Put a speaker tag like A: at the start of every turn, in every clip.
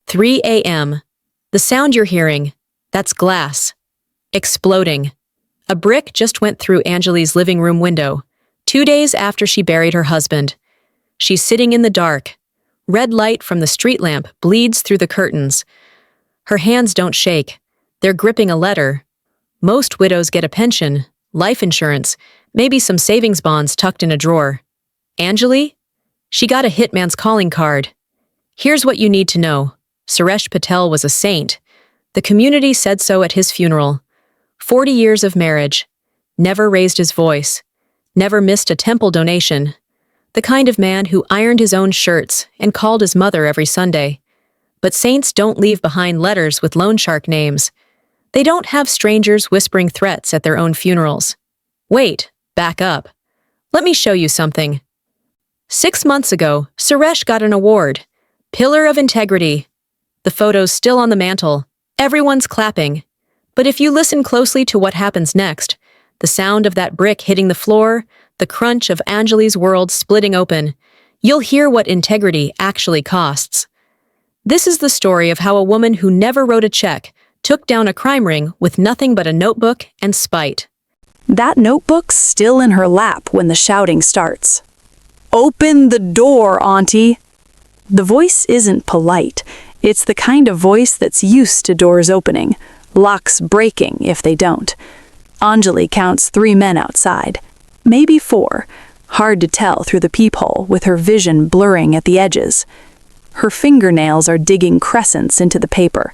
A: 3 a.m. The sound you're hearing, that's glass. Exploding. A brick just went through Anjali's living room window, 2 days after she buried her husband. She's sitting in the dark. Red light from the street lamp bleeds through the curtains. Her hands don't shake. They're gripping a letter. Most widows get a pension, life insurance, maybe some savings bonds tucked in a drawer. Anjali? She got a hitman's calling card. Here's what you need to know. Suresh Patel was a saint. The community said so at his funeral. 40 years of marriage. Never raised his voice. Never missed a temple donation. The kind of man who ironed his own shirts and called his mother every Sunday. But saints don't leave behind letters with loan shark names. They don't have strangers whispering threats at their own funerals. Wait, back up. Let me show you something. 6 months ago, Suresh got an award. Pillar of Integrity. The photo's still on the mantle. Everyone's clapping. But if you listen closely to what happens next, the sound of that brick hitting the floor, the crunch of Anjali's world splitting open, you'll hear what integrity actually costs. This is the story of how a woman who never wrote a check took down a crime ring with nothing but a notebook and spite.
B: That notebook's still in her lap when the shouting starts. "Open the door, Auntie!" The voice isn't polite. It's the kind of voice that's used to doors opening, locks breaking if they don't. Anjali counts 3 men outside. Maybe 4. Hard to tell through the peephole with her vision blurring at the edges. Her fingernails are digging crescents into the paper.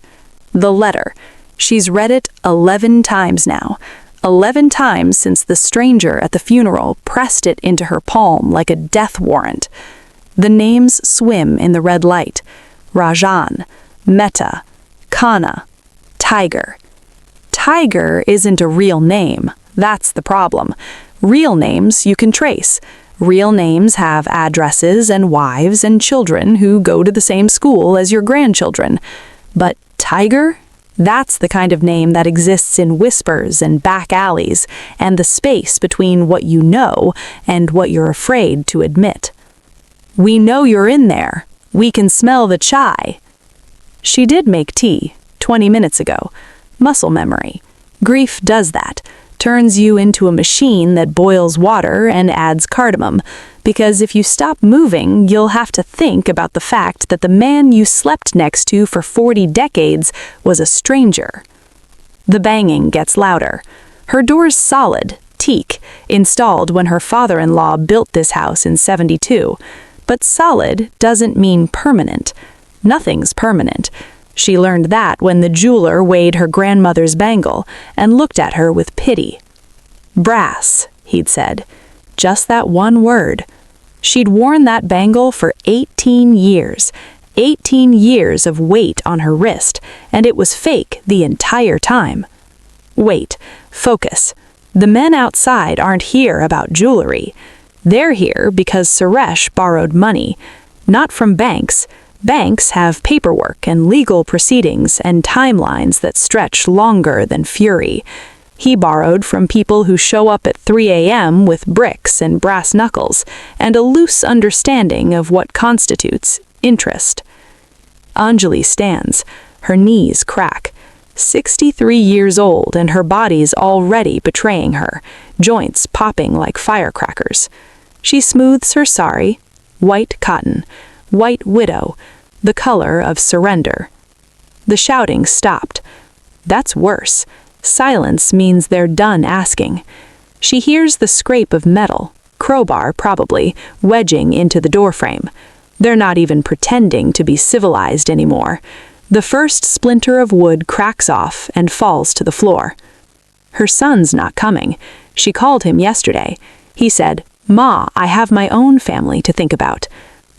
B: The letter. She's read it 11 times now. 11 times since the stranger at the funeral pressed it into her palm like a death warrant. The names swim in the red light. Rajan, Mehta, Khanna, Tiger. Tiger isn't a real name. That's the problem. Real names you can trace. Real names have addresses and wives and children who go to the same school as your grandchildren. But Tiger? That's the kind of name that exists in whispers and back alleys, and the space between what you know and what you're afraid to admit. "We know you're in there. We can smell the chai." She did make tea 20 minutes ago. Muscle memory. Grief does that. Turns you into a machine that boils water and adds cardamom, because if you stop moving, you'll have to think about the fact that the man you slept next to for 40 decades was a stranger. The banging gets louder. Her door's solid, teak, installed when her father-in-law built this house in '72. But solid doesn't mean permanent. Nothing's permanent. She learned that when the jeweler weighed her grandmother's bangle and looked at her with pity. "Brass," he'd said. Just that one word. She'd worn that bangle for 18 years. 18 years of weight on her wrist, and it was fake the entire time. Wait, focus. The men outside aren't here about jewelry. They're here because Suresh borrowed money. Not from banks. Banks have paperwork and legal proceedings and timelines that stretch longer than fury. He borrowed from people who show up at 3 a.m. with bricks and brass knuckles and a loose understanding of what constitutes interest. Anjali stands. Her knees crack. 63 years old and her body's already betraying her, joints popping like firecrackers. She smooths her sari, white cotton, white widow, the color of surrender. The shouting stopped. That's worse. Silence means they're done asking. She hears the scrape of metal, crowbar probably, wedging into the doorframe. They're not even pretending to be civilized anymore. The first splinter of wood cracks off and falls to the floor. Her son's not coming. She called him yesterday. He said, "Ma, I have my own family to think about."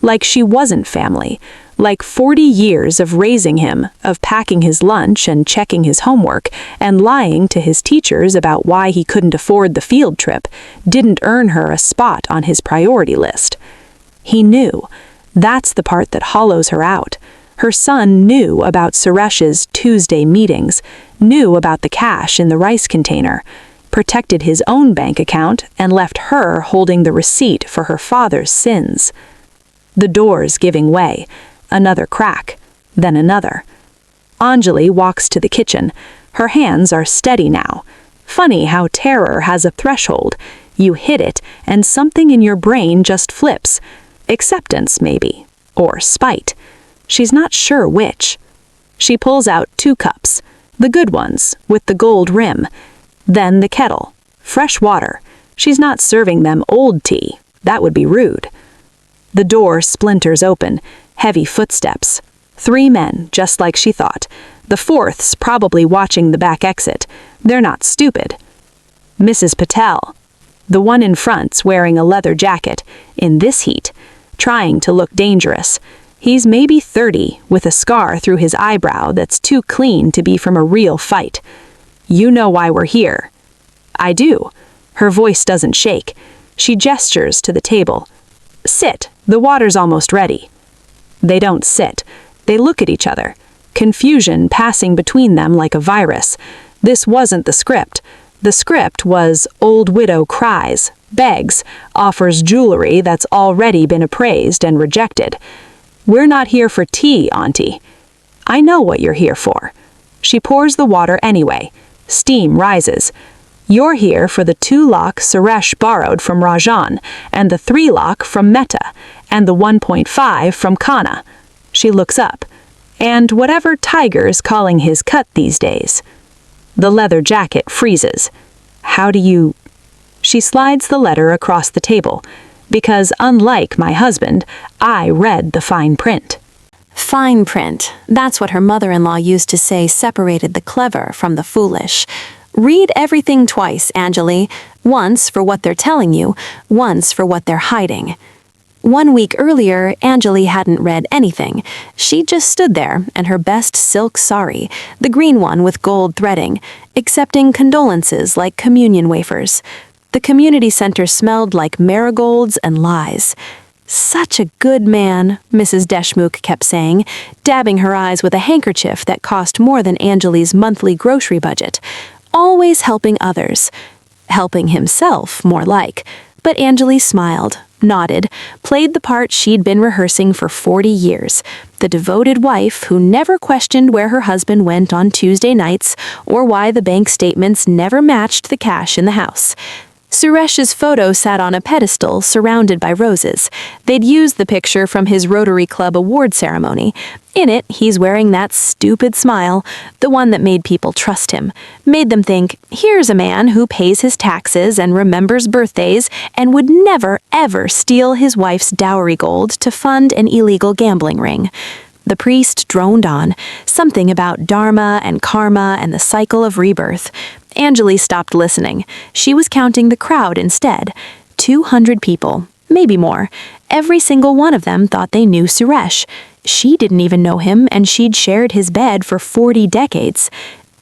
B: Like she wasn't family. Like 40 years of raising him, of packing his lunch and checking his homework, and lying to his teachers about why he couldn't afford the field trip, didn't earn her a spot on his priority list. He knew. That's the part that hollows her out. Her son knew about Suresh's Tuesday meetings, knew about the cash in the rice container, protected his own bank account, and left her holding the receipt for her father's sins. The door's giving way. Another crack. then another. Anjali walks to the kitchen. Her hands are steady now. Funny how terror has a threshold. You hit it, and something in your brain just flips. Acceptance, maybe. Or spite. She's not sure which. She pulls out 2 cups. The good ones, with the gold rim. Then the kettle. Fresh water. She's not serving them old tea. That would be rude. The door splinters open. Heavy footsteps. 3 men, just like she thought. The 4th's probably watching the back exit. They're not stupid. Mrs. Patel. The one in front's wearing a leather jacket, in this heat, trying to look dangerous. He's maybe 30, with a scar through his eyebrow that's too clean to be from a real fight. You know why we're here. I do. Her voice doesn't shake. She gestures to the table. Sit, the water's almost ready. They don't sit. They look at each other. Confusion passing between them like a virus. This wasn't the script. The script was old widow cries, begs, offers jewelry that's already been appraised and rejected. We're not here for tea, Auntie. I know what you're here for. She pours the water anyway. Steam rises. You're here for the 2-lakh Suresh borrowed from Rajan, and the 3-lakh from Mehta, and the 1.5 from Khanna. She looks up. And whatever Tiger's calling his cut these days. The leather jacket freezes. How do you... She slides the letter across the table, because unlike my husband, I read the fine print.
C: Fine print. That's what her mother-in-law used to say separated the clever from the foolish. Read everything twice, Anjali. Once for what they're telling you, once for what they're hiding. 1 week earlier, Anjali hadn't read anything. She just stood there in her best silk sari, the green one with gold threading, accepting condolences like communion wafers. The community center smelled like marigolds and lies. Such a good man, Mrs. Deshmukh kept saying, dabbing her eyes with a handkerchief that cost more than Anjali's monthly grocery budget. Always helping others. Helping himself, more like. But Anjali smiled, nodded, played the part she'd been rehearsing for 40 years, the devoted wife who never questioned where her husband went on Tuesday nights or why the bank statements never matched the cash in the house. Suresh's photo sat on a pedestal surrounded by roses. They'd used the picture from his Rotary Club award ceremony. In it, he's wearing that stupid smile, the one that made people trust him, made them think, here's a man who pays his taxes and remembers birthdays and would never, ever steal his wife's dowry gold to fund an illegal gambling ring. The priest droned on, something about dharma and karma and the cycle of rebirth. Anjali stopped listening. She was counting the crowd instead. 200 people, maybe more. Every single one of them thought they knew Suresh. She didn't even know him, and she'd shared his bed for 40 decades.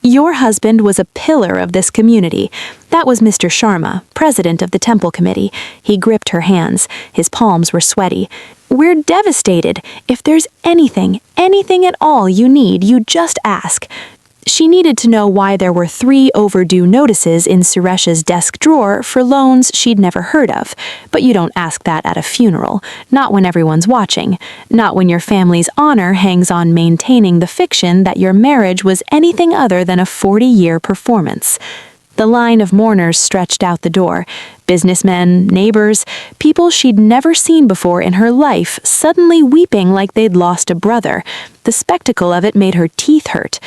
C: Your husband was a pillar of this community. That was Mr. Sharma, president of the temple committee. He gripped her hands. His palms were sweaty. We're devastated. If there's anything at all you need, you just ask. She needed to know why there were 3 overdue notices in Suresh's desk drawer for loans she'd never heard of. But you don't ask that at a funeral, not when everyone's watching, not when your family's honor hangs on maintaining the fiction that your marriage was anything other than a 40-year performance. The line of mourners stretched out the door. Businessmen, neighbors, people she'd never seen before in her life suddenly weeping like they'd lost a brother. The spectacle of it made her teeth hurt.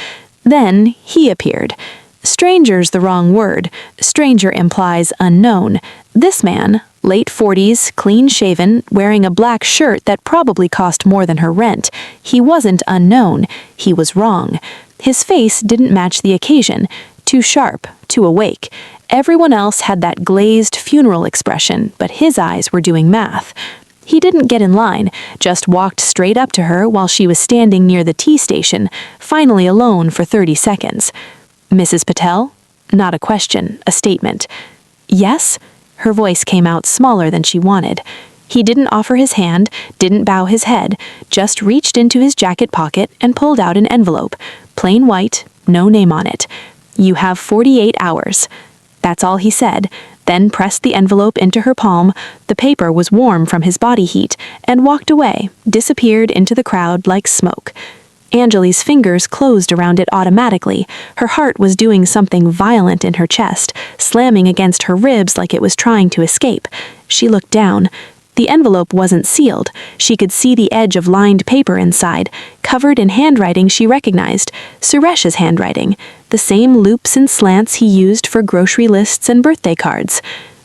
C: Then he appeared. Stranger's the wrong word. Stranger implies unknown. This man, late 40s, clean-shaven, wearing a black shirt that probably cost more than her rent. He wasn't unknown. He was wrong. His face didn't match the occasion. Too sharp, too awake. Everyone else had that glazed funeral expression, but his eyes were doing math. He didn't get in line, just walked straight up to her while she was standing near the tea station, finally alone for 30 seconds. Mrs. Patel? Not a question, a statement. Yes? Her voice came out smaller than she wanted. He didn't offer his hand, didn't bow his head, just reached into his jacket pocket and pulled out an envelope. Plain white, no name on it. You have 48 hours. That's all he said, then pressed the envelope into her palm. The paper was warm from his body heat, and walked away, disappeared into the crowd like smoke. Anjali's fingers closed around it automatically. Her heart was doing something violent in her chest, slamming against her ribs like it was trying to escape. She looked down. The envelope wasn't sealed. She could see the edge of lined paper inside, covered in handwriting she recognized, Suresh's handwriting, the same loops and slants he used for grocery lists and birthday cards.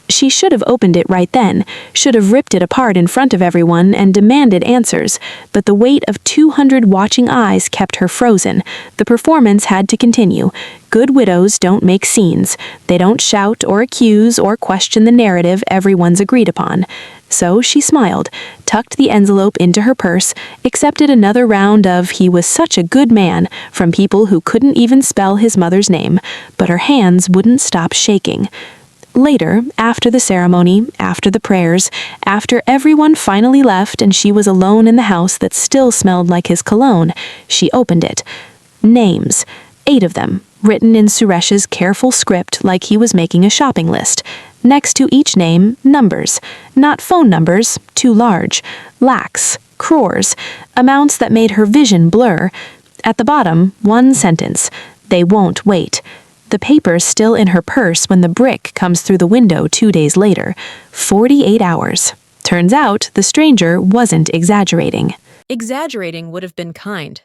C: She should have opened it right then, should have ripped it apart in front of everyone and demanded answers, but the weight of 200 watching eyes kept her frozen. The performance had to continue. Good widows don't make scenes. They don't shout or accuse or question the narrative everyone's agreed upon. So she smiled, tucked the envelope into her purse, accepted another round of "he was such a good man" from people who couldn't even spell his mother's name, but her hands wouldn't stop shaking. Later, after the ceremony, after the prayers, after everyone finally left and she was alone in the house that still smelled like his cologne, she opened it. Names. 8 of them, written in Suresh's careful script like he was making a shopping list. Next to each name, numbers. Not phone numbers, too large. Lakhs, crores, amounts that made her vision blur. At the bottom, one sentence. They won't wait. The paper's still in her purse when the brick comes through the window 2 days later. 48 hours. Turns out the stranger wasn't exaggerating.
A: Exaggerating would have been kind.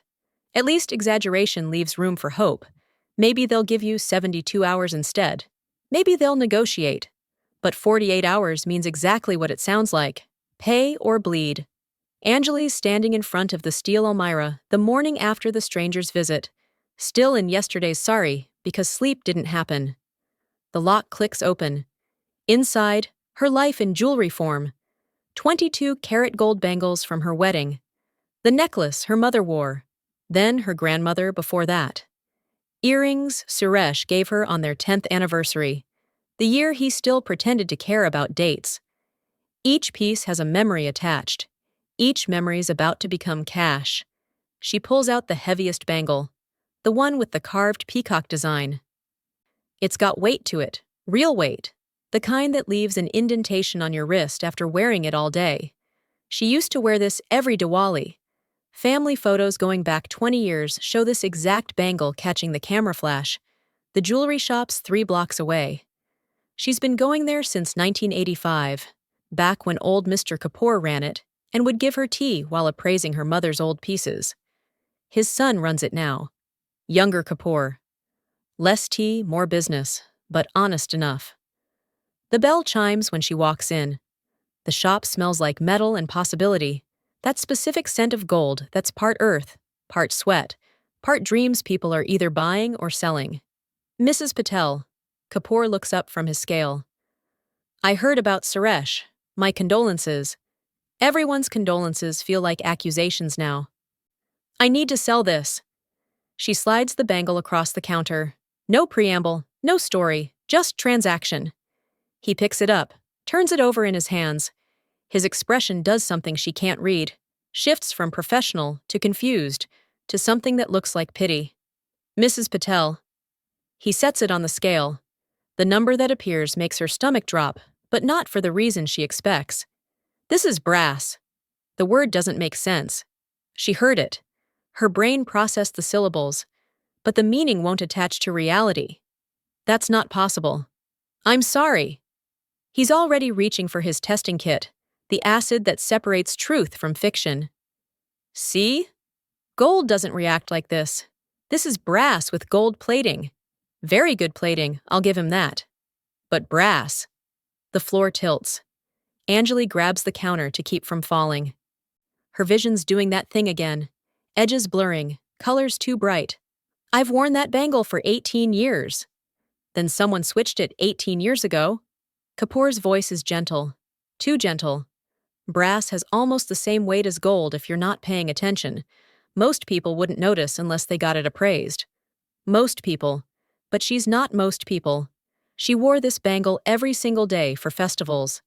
A: At least exaggeration leaves room for hope. Maybe they'll give you 72 hours instead. Maybe they'll negotiate. But 48 hours means exactly what it sounds like. Pay or bleed. Anjali's standing in front of the steel Elmira the morning after the stranger's visit. Still in yesterday's sorry, because sleep didn't happen. The lock clicks open. Inside, her life in jewelry form. 22-carat gold bangles from her wedding. The necklace her mother wore. Then her grandmother before that. Earrings Suresh gave her on their 10th anniversary, the year he still pretended to care about dates. Each piece has a memory attached. Each memory's about to become cash. She pulls out the heaviest bangle, the one with the carved peacock design. It's got weight to it, real weight, the kind that leaves an indentation on your wrist after wearing it all day. She used to wear this every Diwali. Family photos going back 20 years show this exact bangle catching the camera flash. The jewelry shop's 3 blocks away. She's been going there since 1985, back when old Mr. Kapoor ran it and would give her tea while appraising her mother's old pieces. His son runs it now. Younger Kapoor. Less tea, more business, but honest enough. The bell chimes when she walks in. The shop smells like metal and possibility, that specific scent of gold that's part earth, part sweat, part dreams people are either buying or selling. Mrs. Patel. Kapoor looks up from his scale. I heard about Suresh. My condolences. Everyone's condolences feel like accusations now. I need to sell this. She slides the bangle across the counter. No preamble, no story, just transaction. He picks it up, turns it over in his hands. His expression does something she can't read, shifts from professional to confused, to something that looks like pity. Mrs. Patel. He sets it on the scale. The number that appears makes her stomach drop, but not for the reason she expects. This is brass. The word doesn't make sense. She heard it. Her brain processed the syllables, but the meaning won't attach to reality. That's not possible. I'm sorry. He's already reaching for his testing kit, the acid that separates truth from fiction. See? Gold doesn't react like this. This is brass with gold plating. Very good plating, I'll give him that. But brass. The floor tilts. Anjali grabs the counter to keep from falling. Her vision's doing that thing again. Edges blurring, colors too bright. I've worn that bangle for 18 years. Then someone switched it 18 years ago. Kapoor's voice is gentle. Too gentle. Brass has almost the same weight as gold if you're not paying attention. Most people wouldn't notice unless they got it appraised. Most people. But she's not most people. She wore this bangle every single day for festivals.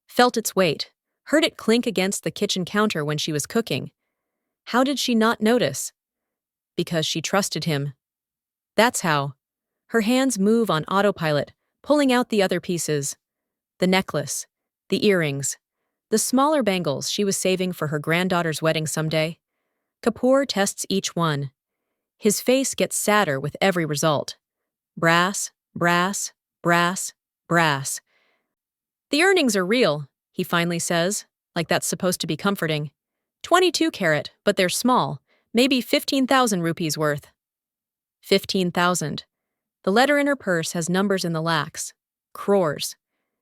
A: Felt its weight. Heard it clink against the kitchen counter when she was cooking. How did she not notice? Because she trusted him. That's how. Her hands move on autopilot, pulling out the other pieces. The necklace. The earrings. The smaller bangles she was saving for her granddaughter's wedding someday. Kapoor tests each one. His face gets sadder with every result. Brass, brass, brass, brass. The earnings are real, he finally says, like that's supposed to be comforting. 22 carat, but they're small, maybe 15,000 rupees worth. 15,000. The letter in her purse has numbers in the lakhs. Crores.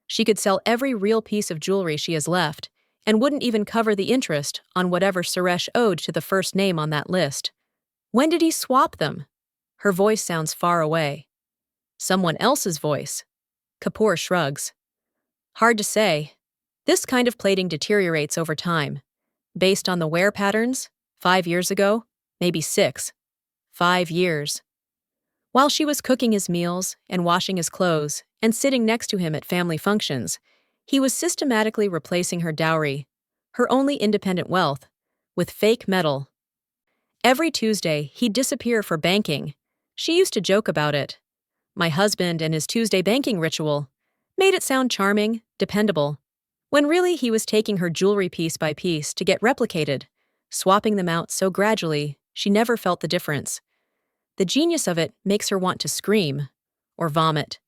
A: She could sell every real piece of jewelry she has left, and wouldn't even cover the interest on whatever Suresh owed to the first name on that list. When did he swap them? Her voice sounds far away. Someone else's voice. Kapoor shrugs. Hard to say. This kind of plating deteriorates over time. Based on the wear patterns, 5 years ago, maybe 6. 5 years. While she was cooking his meals and washing his clothes and sitting next to him at family functions, he was systematically replacing her dowry, her only independent wealth, with fake metal. Every Tuesday, he'd disappear for banking. She used to joke about it. My husband and his Tuesday banking ritual made it sound charming, dependable, when really he was taking her jewelry piece by piece to get replicated, swapping them out so gradually she never felt the difference. The genius of it makes her want to scream or vomit.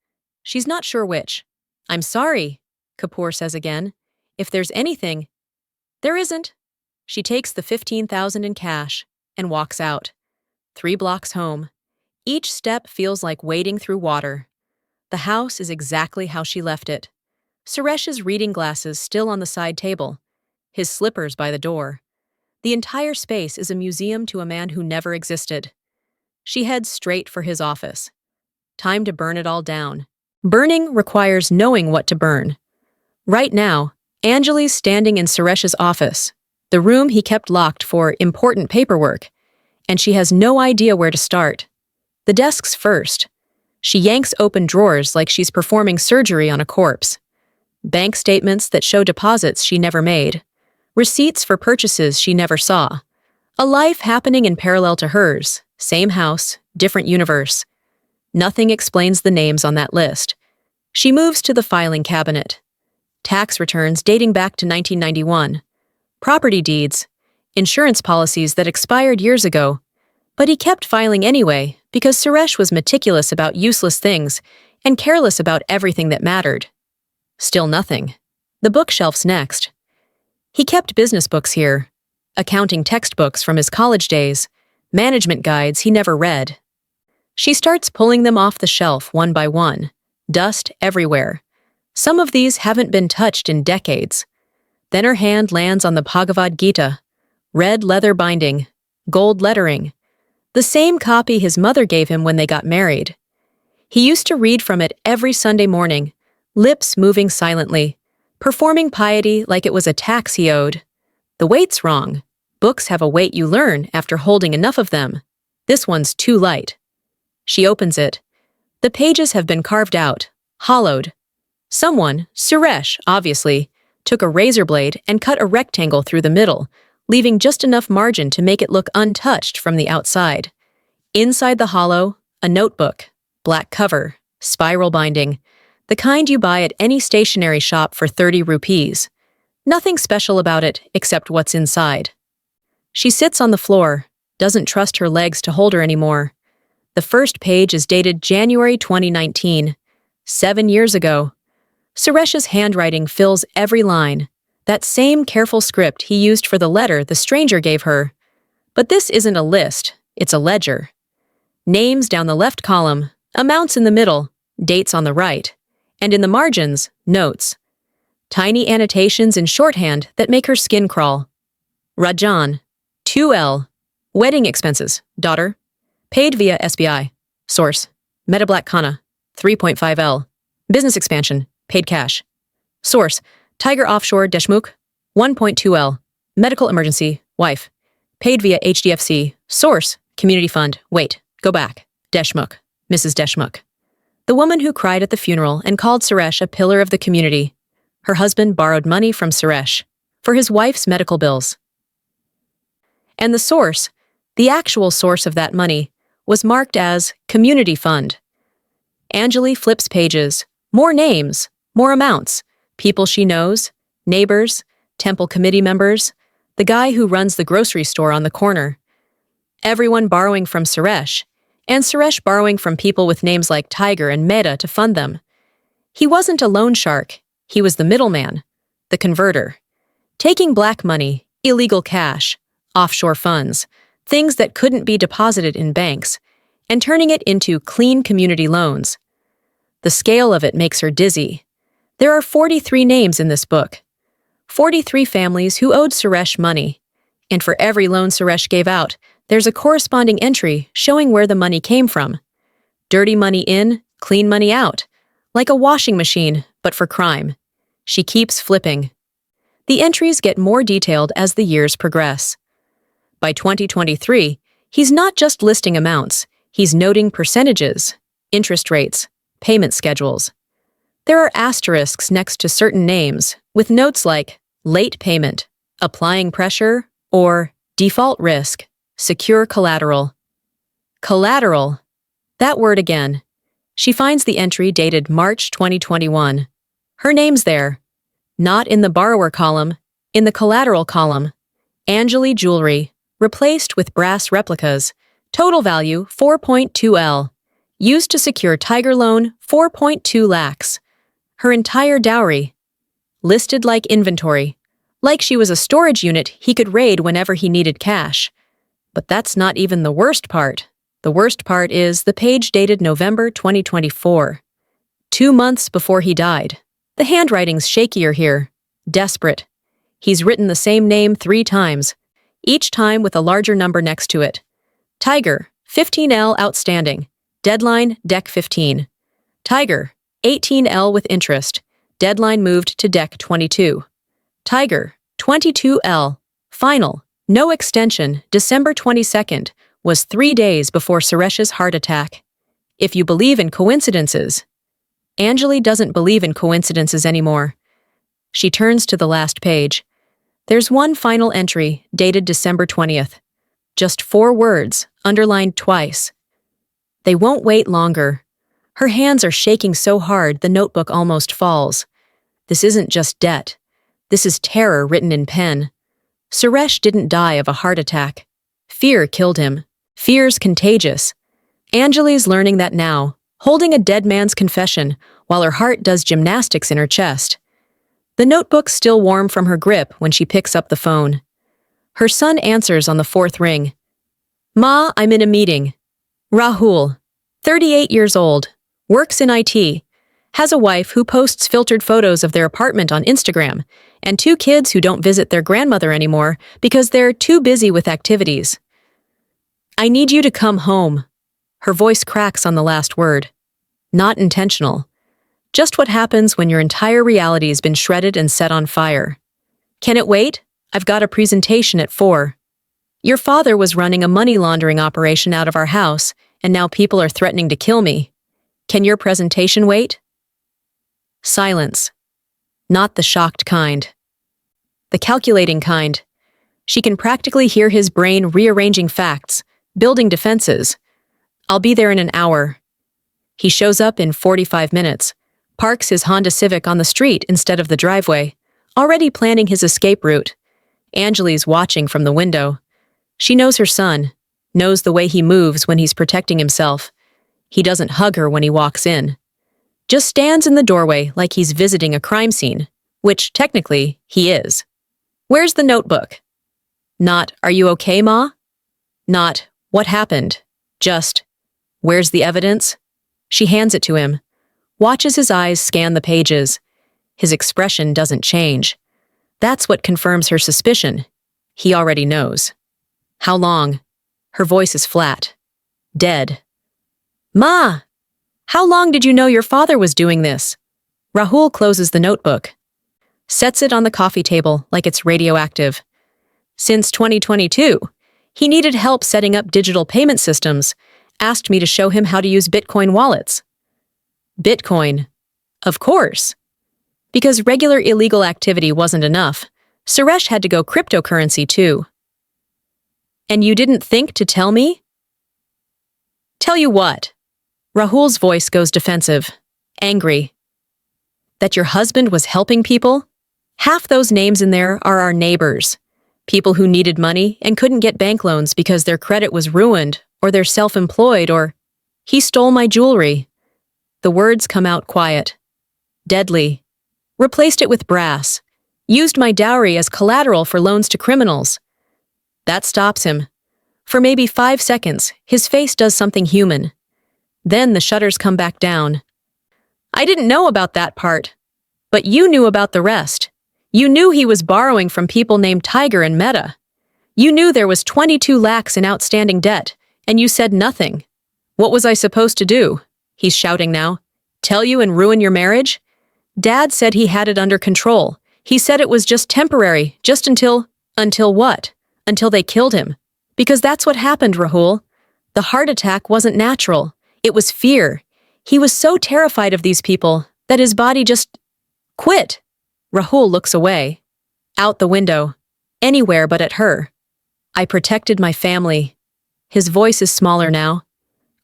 A: She's not sure which. I'm sorry, Kapoor says again. If there's anything. There isn't. She takes the 15,000 in cash and walks out. 3 blocks home. Each step feels like wading through water. The house is exactly how she left it. Suresh's reading glasses still on the side table. His slippers by the door. The entire space is a museum to a man who never existed. She heads straight for his office. Time to burn it all down. Burning requires knowing what to burn. Right now, Anjali's standing in Suresh's office, the room he kept locked for important paperwork, and she has no idea where to start. The desk's first. She yanks open drawers like she's performing surgery on a corpse. Bank statements that show deposits she never made. Receipts for purchases she never saw. A life happening in parallel to hers. Same house, different universe. Nothing explains the names on that list. She moves to the filing cabinet. Tax returns dating back to 1991. Property deeds. Insurance policies that expired years ago. But he kept filing anyway because Suresh was meticulous about useless things and careless about everything that mattered. Still nothing. The bookshelf's next. He kept business books here. Accounting textbooks from his college days. Management guides he never read. She starts pulling them off the shelf one by one. Dust everywhere. Some of these haven't been touched in decades. Then her hand lands on the Bhagavad Gita. Red leather binding. Gold lettering. The same copy his mother gave him when they got married. He used to read from it every Sunday morning, lips moving silently, performing piety like it was a tax he owed. The weight's wrong. Books have a weight you learn after holding enough of them. This one's too light. She opens it. The pages have been carved out, hollowed. Someone, Suresh, obviously, took a razor blade and cut a rectangle through the middle, leaving just enough margin to make it look untouched from the outside. Inside the hollow, a notebook, black cover, spiral binding, the kind you buy at any stationery shop for 30 rupees. Nothing special about it except what's inside. She sits on the floor, doesn't trust her legs to hold her anymore. The first page is dated January 2019, 7 years ago. Suresh's handwriting fills every line, that same careful script he used for the letter the stranger gave her. But this isn't a list, it's a ledger. Names down the left column, amounts in the middle, dates on the right, and in the margins, notes. Tiny annotations in shorthand that make her skin crawl. Rajan, 2L, wedding expenses, daughter, paid via SBI, source, Meta Black Kana, 3.5L, business expansion, paid cash, source, Tiger Offshore Deshmukh, 1.2L, medical emergency, wife, paid via HDFC, source, community fund, wait, go back, Deshmukh, Mrs. Deshmukh. The woman who cried at the funeral and called Suresh a pillar of the community. Her husband borrowed money from Suresh for his wife's medical bills. And the source, the actual source of that money, was marked as Community Fund. Anjali flips pages, more names, more amounts, people she knows, neighbors, temple committee members. the guy who runs the grocery store on the corner. Everyone borrowing from Suresh, and Suresh borrowing from people with names like Tiger and Mehta to fund them. He wasn't a loan shark, he was the middleman, the converter. Taking black money, illegal cash, offshore funds, things that couldn't be deposited in banks, and turning it into clean community loans. The scale of it makes her dizzy. There are 43 names in this book. 43 families who owed Suresh money. And for every loan Suresh gave out, there's a corresponding entry showing where the money came from. Dirty money in, clean money out. Like a washing machine, but for crime. She keeps flipping. The entries get more detailed as the years progress. By 2023, he's not just listing amounts, he's noting percentages, interest rates, payment schedules. There are asterisks next to certain names, with notes like late payment, applying pressure, or default risk, secure collateral. Collateral. That word again. She finds the entry dated March 2021. Her name's there. Not in the borrower column, in the collateral column. Anjali jewelry, replaced with brass replicas. Total value 4.2 L. Used to secure Tiger loan 4.2 lakhs. Her entire dowry. Listed like inventory. Like she was a storage unit he could raid whenever he needed cash. But that's not even the worst part. The worst part is the page dated November 2024. 2 months before he died. The handwriting's shakier here. Desperate. He's written the same name 3 times, each time with a larger number next to it. Tiger, 15L outstanding. Deadline, Deck 15. Tiger, 18L with interest. Deadline moved to Deck 22. Tiger, 22L. Final, no extension, December 22nd, was 3 days before Suresh's heart attack. If you believe in coincidences. Anjali doesn't believe in coincidences anymore. She turns to the last page. There's one final entry, dated December 20th. Just 4 words, underlined twice. They won't wait longer. Her hands are shaking so hard the notebook almost falls. This isn't just debt. This is terror written in pen. Suresh didn't die of a heart attack. Fear killed him. Fear's contagious. Anjali's learning that now, holding a dead man's confession while her heart does gymnastics in her chest. The notebook's still warm from her grip when she picks up the phone. Her son answers on the 4th ring. Ma, I'm in a meeting. Rahul, 38 years old, works in IT, has a wife who posts filtered photos of their apartment on Instagram, and 2 kids who don't visit their grandmother anymore because they're too busy with activities. I need you to come home. Her voice cracks on the last word. Not intentional. Just what happens when your entire reality's been shredded and set on fire. Can it wait? I've got a presentation at 4. Your father was running a money laundering operation out of our house, and now people are threatening to kill me. Can your presentation wait? Silence. Not the shocked kind. The calculating kind. She can practically hear his brain rearranging facts, building defenses. I'll be there in an hour. He shows up in 45 minutes, parks his Honda Civic on the street instead of the driveway, already planning his escape route. Anjali's watching from the window. She knows her son, knows the way he moves when he's protecting himself. He doesn't hug her when he walks in. Just stands in the doorway like he's visiting a crime scene, which, technically, he is. Where's the notebook? Not, are you okay, Ma? Not, what happened? Just, where's the evidence? She hands it to him, watches his eyes scan the pages. His expression doesn't change. That's what confirms her suspicion. He already knows. How long? Her voice is flat. Dead. Ma! How long did you know your father was doing this? Rahul closes the notebook. Sets it on the coffee table like it's radioactive. Since 2022, he needed help setting up digital payment systems, asked me to show him how to use Bitcoin wallets. Bitcoin. Of course. Because regular illegal activity wasn't enough, Suresh had to go cryptocurrency too. And you didn't think to tell me? Tell you what? Rahul's voice goes defensive, angry. That your husband was helping people? Half those names in there are our neighbors. People who needed money and couldn't get bank loans because their credit was ruined, or they're self-employed, or he stole my jewelry. The words come out quiet. Deadly. Replaced it with brass. Used my dowry as collateral for loans to criminals. That stops him. For maybe 5 seconds, his face does something human. Then the shutters come back down. I didn't know about that part. But you knew about the rest. You knew he was borrowing from people named Tiger and Meta. You knew there was 22 lakhs in outstanding debt, and you said nothing. What was I supposed to do? He's shouting now. Tell you and ruin your marriage? Dad said he had it under control. He said it was just temporary, just until what? Until they killed him. Because that's what happened, Rahul. The heart attack wasn't natural. It was fear. He was so terrified of these people that his body just quit. Rahul looks away. Out the window. Anywhere but at her. I protected my family. His voice is smaller now.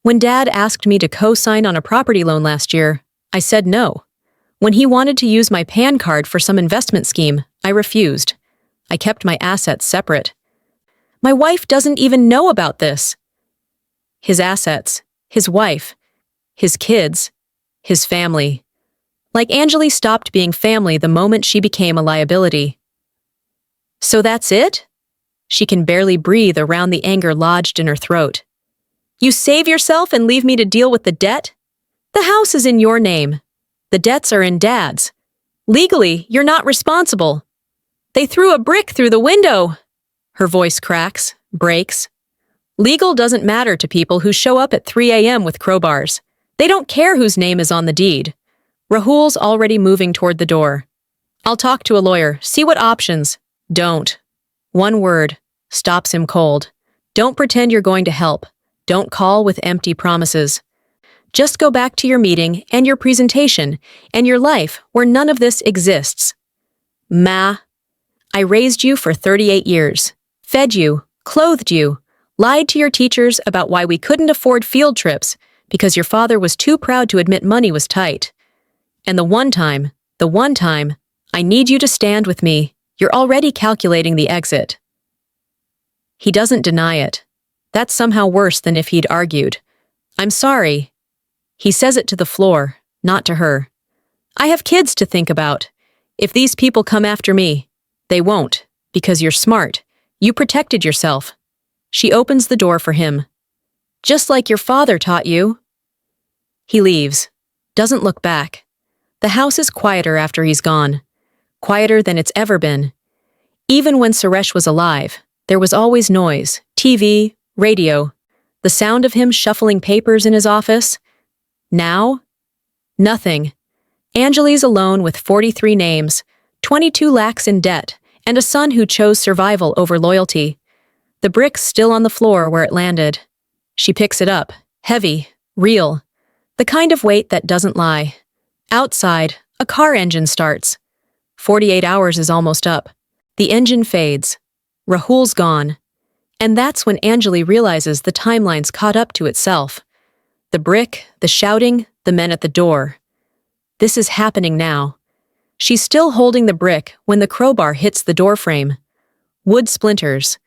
A: When Dad asked me to co-sign on a property loan last year, I said no. When he wanted to use my PAN card for some investment scheme, I refused. I kept my assets separate. My wife doesn't even know about this. His assets, his wife, his kids, his family. Like Anjali stopped being family the moment she became a liability. So that's it? She can barely breathe around the anger lodged in her throat. You save yourself and leave me to deal with the debt? The house is in your name. The debts are in Dad's. Legally, you're not responsible. They threw a brick through the window. Her voice cracks, breaks. Legal doesn't matter to people who show up at 3 a.m. with crowbars. They don't care whose name is on the deed. Rahul's already moving toward the door. I'll talk to a lawyer, see what options. Don't. One word stops him cold. Don't pretend you're going to help. Don't call with empty promises. Just go back to your meeting and your presentation and your life where none of this exists. Ma, I raised you for 38 years, fed you, clothed you, lied to your teachers about why we couldn't afford field trips because your father was too proud to admit money was tight. And the one time, I need you to stand with me. You're already calculating the exit. He doesn't deny it. That's somehow worse than if he'd argued. I'm sorry. He says it to the floor, not to her. I have kids to think about. If these people come after me, they won't, because you're smart. You protected yourself. She opens the door for him. Just like your father taught you. He leaves. Doesn't look back. The house is quieter after he's gone. Quieter than it's ever been. Even when Suresh was alive, there was always noise, TV, radio, the sound of him shuffling papers in his office. Now? Nothing. Anjali's alone with 43 names, 22 lakhs in debt, and a son who chose survival over loyalty. The brick's still on the floor where it landed. She picks it up, heavy, real, the kind of weight that doesn't lie. Outside, a car engine starts. 48 hours is almost up. The engine fades. Rahul's gone. And that's when Anjali realizes the timeline's caught up to itself. The brick, the shouting, the men at the door. This is happening now. She's still holding the brick when the crowbar hits the doorframe. Wood splinters.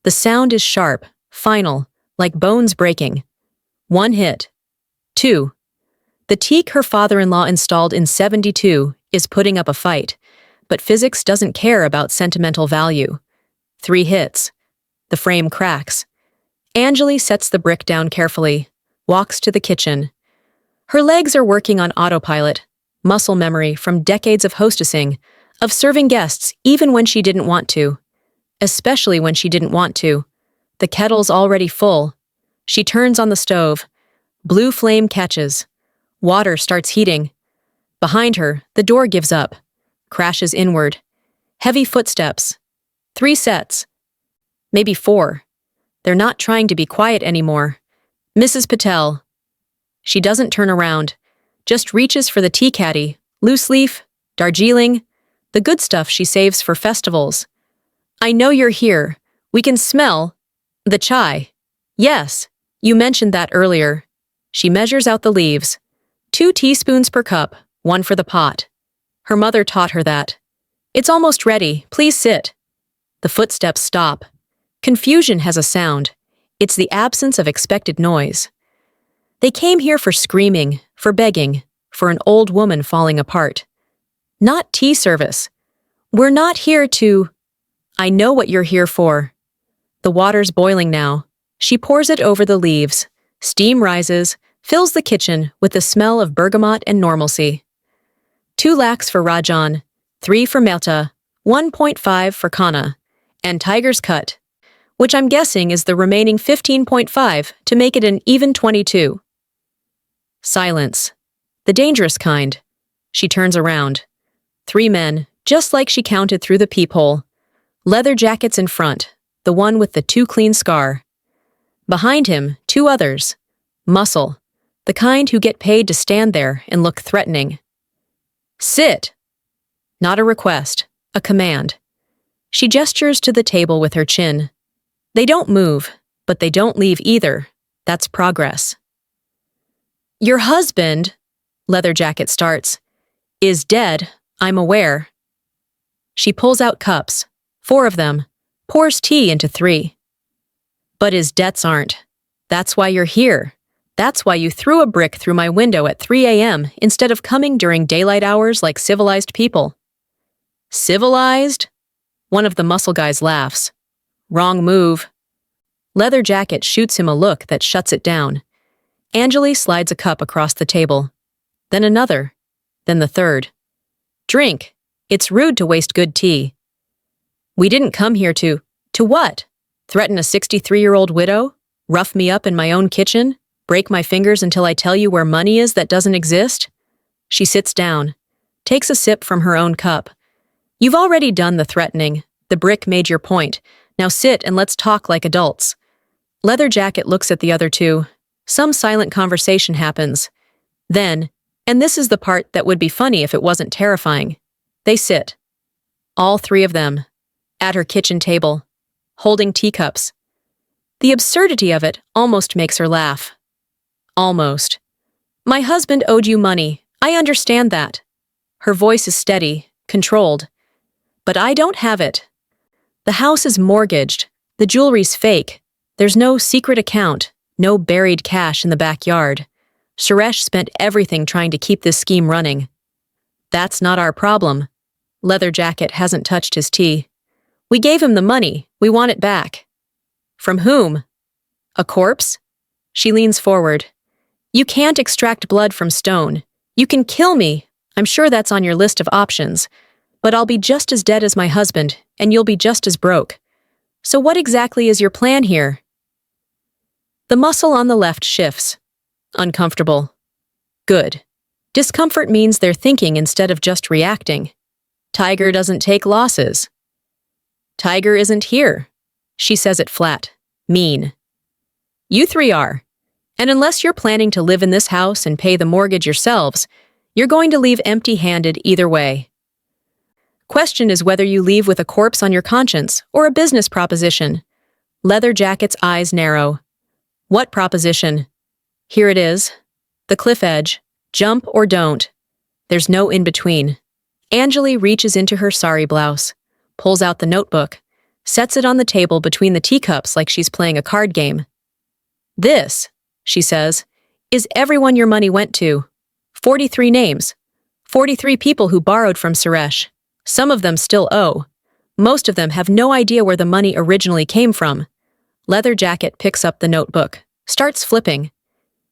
A: The sound is sharp, final, like bones breaking. 1 hit. 2. The teak her father-in-law installed in 72 is putting up a fight, but physics doesn't care about sentimental value. 3 hits. The frame cracks. Anjali sets the brick down carefully, walks to the kitchen. Her legs are working on autopilot, muscle memory from decades of hostessing, of serving guests even when she didn't want to. Especially when she didn't want to. The kettle's already full. She turns on the stove. Blue flame catches. Water starts heating. Behind her, the door gives up, crashes inward. Heavy footsteps. 3 sets. Maybe 4. They're not trying to be quiet anymore. Mrs. Patel. She doesn't turn around, just reaches for the tea caddy, loose leaf, Darjeeling, the good stuff she saves for festivals. I know you're here. We can smell the chai. Yes, you mentioned that earlier. She measures out the leaves. 2 teaspoons per cup, 1 for the pot. Her mother taught her that. It's almost ready. Please sit. The footsteps stop. Confusion has a sound. It's the absence of expected noise. They came here for screaming, for begging, for an old woman falling apart. Not tea service. We're not here to... I know what you're here for. The water's boiling now. She pours it over the leaves. Steam rises, fills the kitchen with the smell of bergamot and normalcy. 2 lakhs for Rajan, 3 for Mehta, 1.5 for Kana, and Tiger's cut, which I'm guessing is the remaining 15.5 to make it an even 22. Silence. The dangerous kind. She turns around. 3 men, just like she counted through the peephole. Leather jackets in front, the one with the too clean scar. Behind him, 2 others. Muscle, the kind who get paid to stand there and look threatening. Sit! Not a request, a command. She gestures to the table with her chin. They don't move, but they don't leave either. That's progress. Your husband, Leather Jacket starts, is dead, I'm aware. She pulls out cups, 4 of them, pours tea into 3. But his debts aren't. That's why you're here. That's why you threw a brick through my window at 3 a.m. instead of coming during daylight hours like civilized people. Civilized? One of the muscle guys laughs. Wrong move. Leather Jacket shoots him a look that shuts it down. Anjali slides a cup across the table. Then another. Then the third. Drink. It's rude to waste good tea. We didn't come here to what? Threaten a 63-year-old widow? Rough me up in my own kitchen? Break my fingers until I tell you where money is that doesn't exist? She sits down, takes a sip from her own cup. You've already done the threatening. The brick made your point. Now sit and let's talk like adults. Leather Jacket looks at the other 2. Some silent conversation happens. Then, and this is the part that would be funny if it wasn't terrifying, they sit. All 3 of them. At her kitchen table. Holding teacups. The absurdity of it almost makes her laugh. Almost. My husband owed you money. I understand that. Her voice is steady, controlled. But I don't have it. The house is mortgaged. The jewelry's fake. There's no secret account, no buried cash in the backyard. Suresh spent everything trying to keep this scheme running. That's not our problem. Leather Jacket hasn't touched his tea. We gave him the money. We want it back. From whom? A corpse? She leans forward. You can't extract blood from stone. You can kill me. I'm sure that's on your list of options. But I'll be just as dead as my husband, and you'll be just as broke. So what exactly is your plan here? The muscle on the left shifts. Uncomfortable. Good. Discomfort means they're thinking instead of just reacting. Tiger doesn't take losses. Tiger isn't here. She says it flat. Mean. You 3 are. And unless you're planning to live in this house and pay the mortgage yourselves, you're going to leave empty-handed either way. Question is whether you leave with a corpse on your conscience or a business proposition. Leather Jacket's eyes narrow. What proposition? Here it is. The cliff edge. Jump or don't. There's no in-between. Anjali reaches into her sari blouse, pulls out the notebook, sets it on the table between the teacups like she's playing a card game. This, she says, is everyone your money went to. 43 names. 43 people who borrowed from Suresh. Some of them still owe. Most of them have no idea where the money originally came from. Leather Jacket picks up the notebook, starts flipping.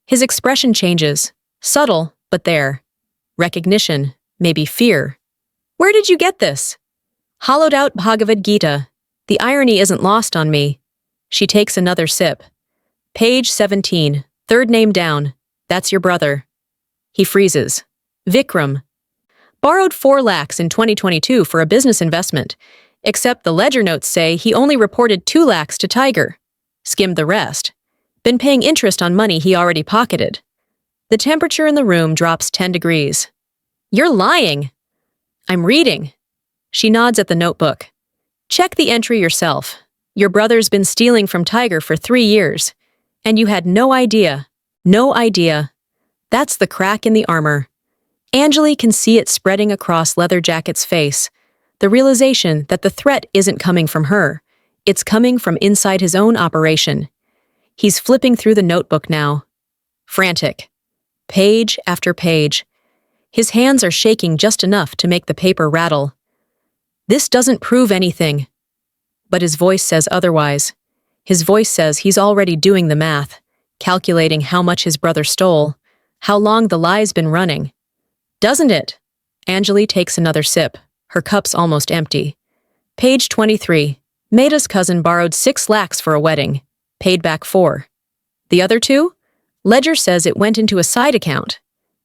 A: His expression changes. Subtle, but there. Recognition, maybe fear. Where did you get this? Hollowed out Bhagavad Gita. The irony isn't lost on me. She takes another sip. Page 17, 3rd name down. That's your brother. He freezes. Vikram. Borrowed 4 lakhs in 2022 for a business investment, except the ledger notes say he only reported 2 lakhs to Tiger. Skimmed the rest. Been paying interest on money he already pocketed. The temperature in the room drops 10 degrees. You're lying. I'm reading. She nods at the notebook. Check the entry yourself. Your brother's been stealing from Tiger for 3 years. And you had no idea. No idea. That's the crack in the armor. Anjali can see it spreading across Leather Jacket's face. the realization that the threat isn't coming from her. It's coming from inside his own operation. He's flipping through the notebook now. Frantic. Page after page. His hands are shaking just enough to make the paper rattle. This doesn't prove anything. But his voice says otherwise. His voice says he's already doing the math, calculating how much his brother stole, how long the lie's been running. Doesn't it? Anjali takes another sip. Her cup's almost empty. Page 23. Maida's cousin borrowed 6 lakhs for a wedding. Paid back 4. The other 2? Ledger says it went into a side account.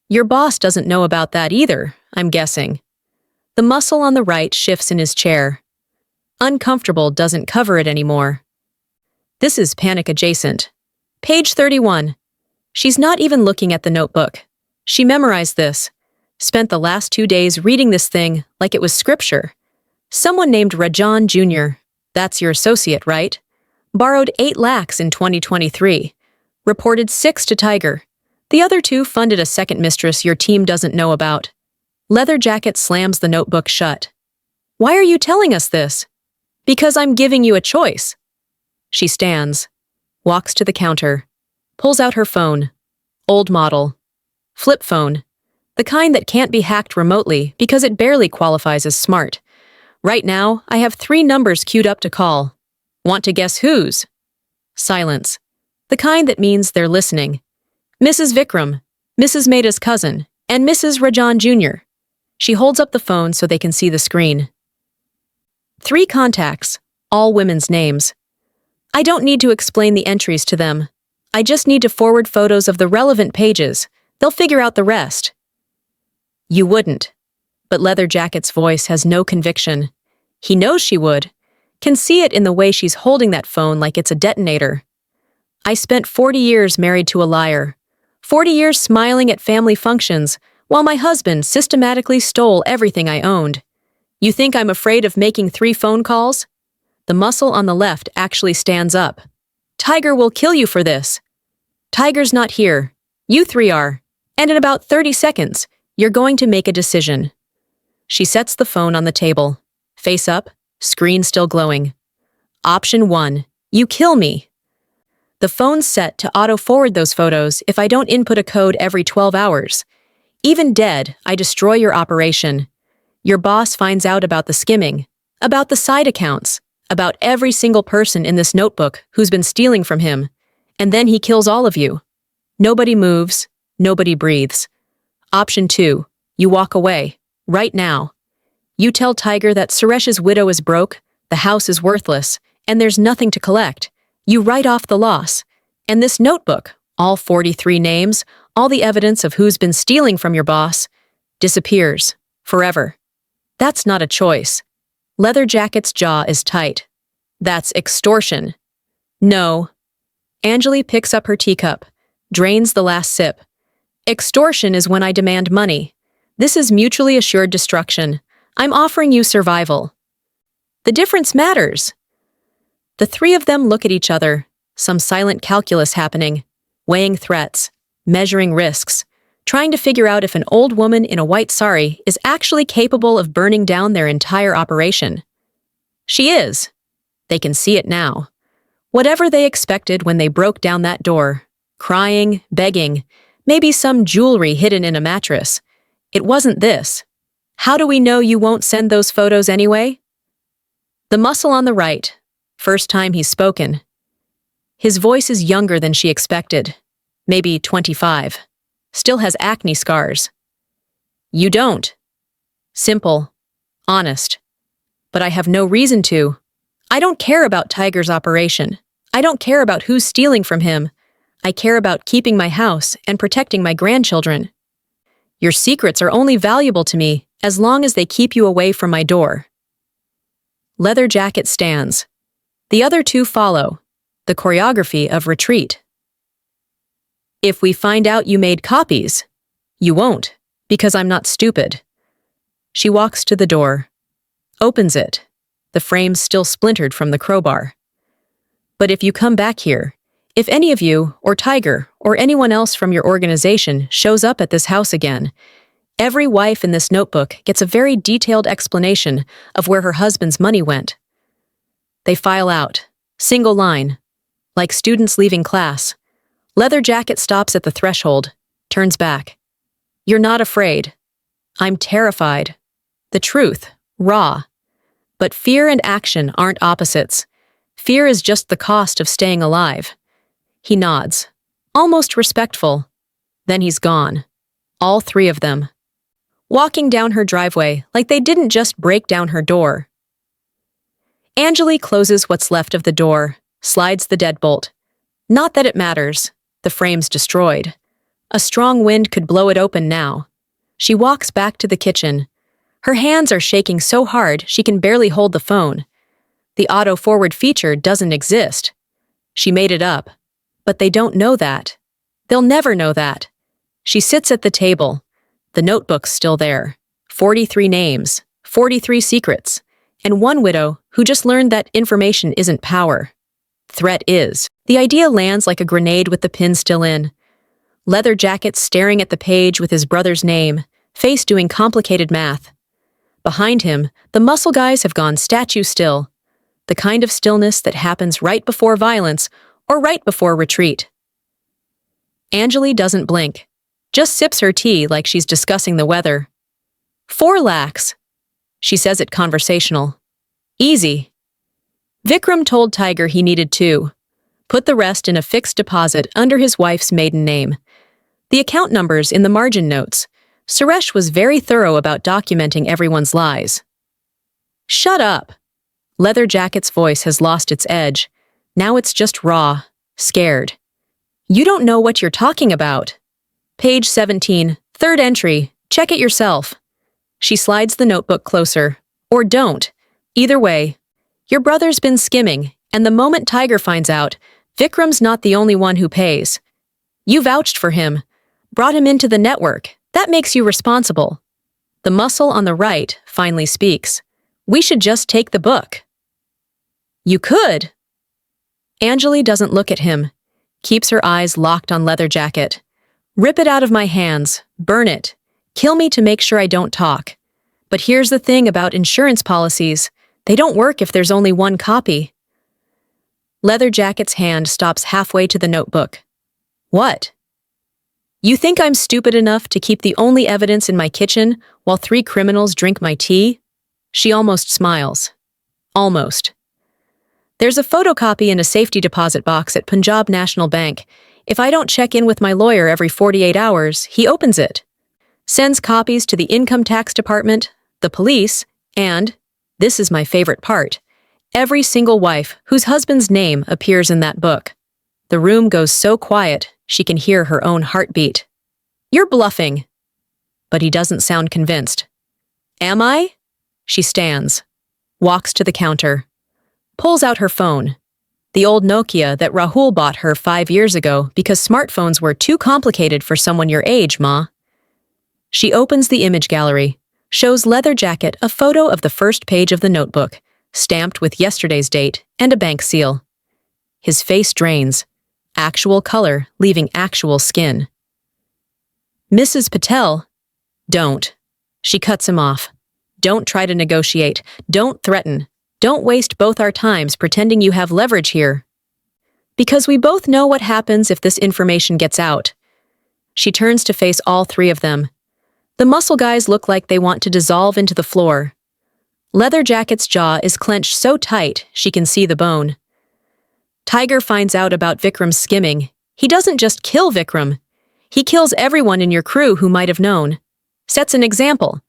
A: Your boss doesn't know about that either, I'm guessing. The muscle on the right shifts in his chair. Uncomfortable doesn't cover it anymore. This is panic adjacent. Page 31. She's not even looking at the notebook. She memorized this. Spent the last 2 days reading this thing like it was scripture. Someone named Rajan Jr., that's your associate, right? Borrowed 8 lakhs in 2023. Reported 6 to Tiger. The other 2 funded a second mistress your team doesn't know about. Leather Jacket slams the notebook shut. Why are you telling us this? Because I'm giving you a choice. She stands, walks to the counter, pulls out her phone. Old model. Flip phone. The kind that can't be hacked remotely because it barely qualifies as smart. Right now, I have 3 numbers queued up to call. Want to guess whose? Silence. The kind that means they're listening. Mrs. Vikram, Mrs. Maida's cousin, and Mrs. Rajan Jr. She holds up the phone so they can see the screen. 3 contacts, all women's names. I don't need to explain the entries to them. I just need to forward photos of the relevant pages. They'll figure out the rest. You wouldn't. But Leather Jacket's voice has no conviction. He knows she would. Can see it in the way she's holding that phone like it's a detonator. I spent 40 years married to a liar. 40 years smiling at family functions, while my husband systematically stole everything I owned. You think I'm afraid of making 3 phone calls? The muscle on the left actually stands up. Tiger will kill you for this. Tiger's not here. You 3 are. And in about 30 seconds, you're going to make a decision. She sets the phone on the table. Face up, screen still glowing. Option 1. You kill me. The phone's set to auto-forward those photos if I don't input a code every 12 hours. Even dead, I destroy your operation. Your boss finds out about the skimming, about the side accounts, about every single person in this notebook who's been stealing from him, and then he kills all of you. Nobody moves, nobody breathes. Option 2. You walk away, right now. You tell Tiger that Suresh's widow is broke, the house is worthless, and there's nothing to collect. You write off the loss. And this notebook, all 43 names, all the evidence of who's been stealing from your boss, disappears, forever. That's not a choice. Leather Jacket's jaw is tight. That's extortion. No. Anjali picks up her teacup, drains the last sip. Extortion is when I demand money. This is mutually assured destruction. I'm offering you survival. The difference matters. The 3 of them look at each other, some silent calculus happening, weighing threats, measuring risks, trying to figure out if an old woman in a white sari is actually capable of burning down their entire operation. She is. They can see it now. Whatever they expected when they broke down that door, crying, begging, maybe some jewelry hidden in a mattress. It wasn't this. How do we know you won't send those photos anyway? The muscle on the right. First time he's spoken. His voice is younger than she expected. Maybe 25. Still has acne scars. You don't. Simple. Honest. But I have no reason to. I don't care about Tiger's operation. I don't care about who's stealing from him. I care about keeping my house and protecting my grandchildren. Your secrets are only valuable to me as long as they keep you away from my door. Leather Jacket stands. The other 2 follow. The choreography of retreat. If we find out you made copies, you won't, because I'm not stupid. She walks to the door. Opens it. The frame's still splintered from the crowbar. But if you come back here, if any of you, or Tiger, or anyone else from your organization shows up at this house again, Every wife in this notebook gets a very detailed explanation of where her husband's money went. They file out, single line, like students leaving class. Leather Jacket stops at the threshold, turns back. You're not afraid. I'm terrified. The truth, raw. But fear and action aren't opposites. Fear is just the cost of staying alive. He nods, almost respectful. Then he's gone. All three of them. Walking down her driveway like they didn't just break down her door. Anjali closes what's left of the door, slides the deadbolt. Not that it matters. The frame's destroyed. A strong wind could blow it open now. She walks back to the kitchen. Her hands are shaking so hard she can barely hold the phone. The auto-forward feature doesn't exist. She made it up. But they don't know that. They'll never know that. She sits at the table. The notebook's still there. 43 names, 43 secrets, and one widow who just learned that information isn't power. Threat is. The idea lands like a grenade with the pin still in. Leather Jacket staring at the page with his brother's name, face doing complicated math. Behind him, the muscle guys have gone statue still. The kind of stillness that happens right before violence or right before retreat. Anjali doesn't blink, just sips her tea like she's discussing the weather. 4 lakhs. She says it conversational. Easy. Vikram told Tiger he needed 2. Put the rest in a fixed deposit under his wife's maiden name. The account numbers in the margin notes. Suresh was very thorough about documenting everyone's lies. Shut up. Leather Jacket's voice has lost its edge. Now it's just raw, scared. You don't know what you're talking about. Page 17, 3rd entry. Check it yourself. She slides the notebook closer. Or don't. Either way. Your brother's been skimming, and the moment Tiger finds out, Vikram's not the only one who pays. You vouched for him, brought him into the network. That makes you responsible. The muscle on the right finally speaks. We should just take the book. You could. Anjali doesn't look at him, keeps her eyes locked on Leather Jacket. Rip it out of my hands, burn it, kill me to make sure I don't talk. But here's the thing about insurance policies. They don't work if there's only one copy. Leather Jacket's hand stops halfway to the notebook. What? You think I'm stupid enough to keep the only evidence in my kitchen while 3 criminals drink my tea? She almost smiles. Almost. There's a photocopy in a safety deposit box at Punjab National Bank. If I don't check in with my lawyer every 48 hours, he opens it. Sends copies to the income tax department, the police, and, this is my favorite part, every single wife whose husband's name appears in that book. The room goes so quiet, she can hear her own heartbeat. You're bluffing. But he doesn't sound convinced. Am I? She stands, walks to the counter, pulls out her phone, the old Nokia that Rahul bought her 5 years ago because smartphones were too complicated for someone your age, Ma. She opens the image gallery, shows Leather Jacket a photo of the first page of the notebook, stamped with yesterday's date and a bank seal. His face drains, actual color leaving actual skin. Mrs. Patel, don't. She cuts him off. Don't try to negotiate. Don't threaten. Don't waste both our times pretending you have leverage here. Because we both know what happens if this information gets out. She turns to face all 3 of them. The muscle guys look like they want to dissolve into the floor. Leather Jacket's jaw is clenched so tight she can see the bone. Tiger finds out about Vikram's skimming. He doesn't just kill Vikram. He kills everyone in your crew who might have known. Sets an example.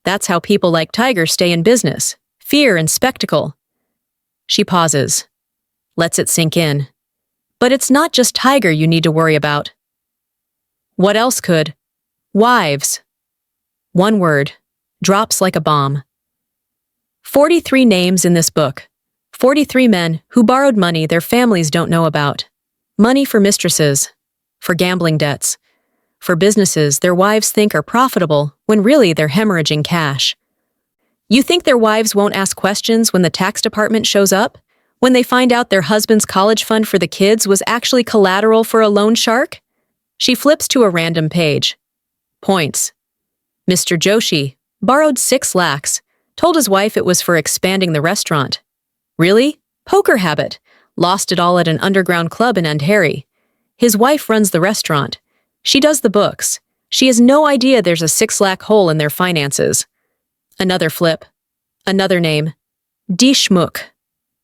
A: That's how people like Tiger stay in business. Fear and spectacle. She pauses. Lets it sink in. But it's not just Tiger you need to worry about. What else could? Wives. One word. Drops like a bomb. 43 names in this book. 43 men who borrowed money their families don't know about. Money for mistresses. For gambling debts. For businesses their wives think are profitable when really they're hemorrhaging cash. You think their wives won't ask questions when the tax department shows up? When they find out their husband's college fund for the kids was actually collateral for a loan shark? She flips to a random page. Points. Mr. Joshi borrowed 6 lakhs, told his wife it was for expanding the restaurant. Really? Poker habit. Lost it all at an underground club in Andheri. His wife runs the restaurant. She does the books. She has no idea there's a 6 lakh hole in their finances. Another flip. Another name. Deshmukh.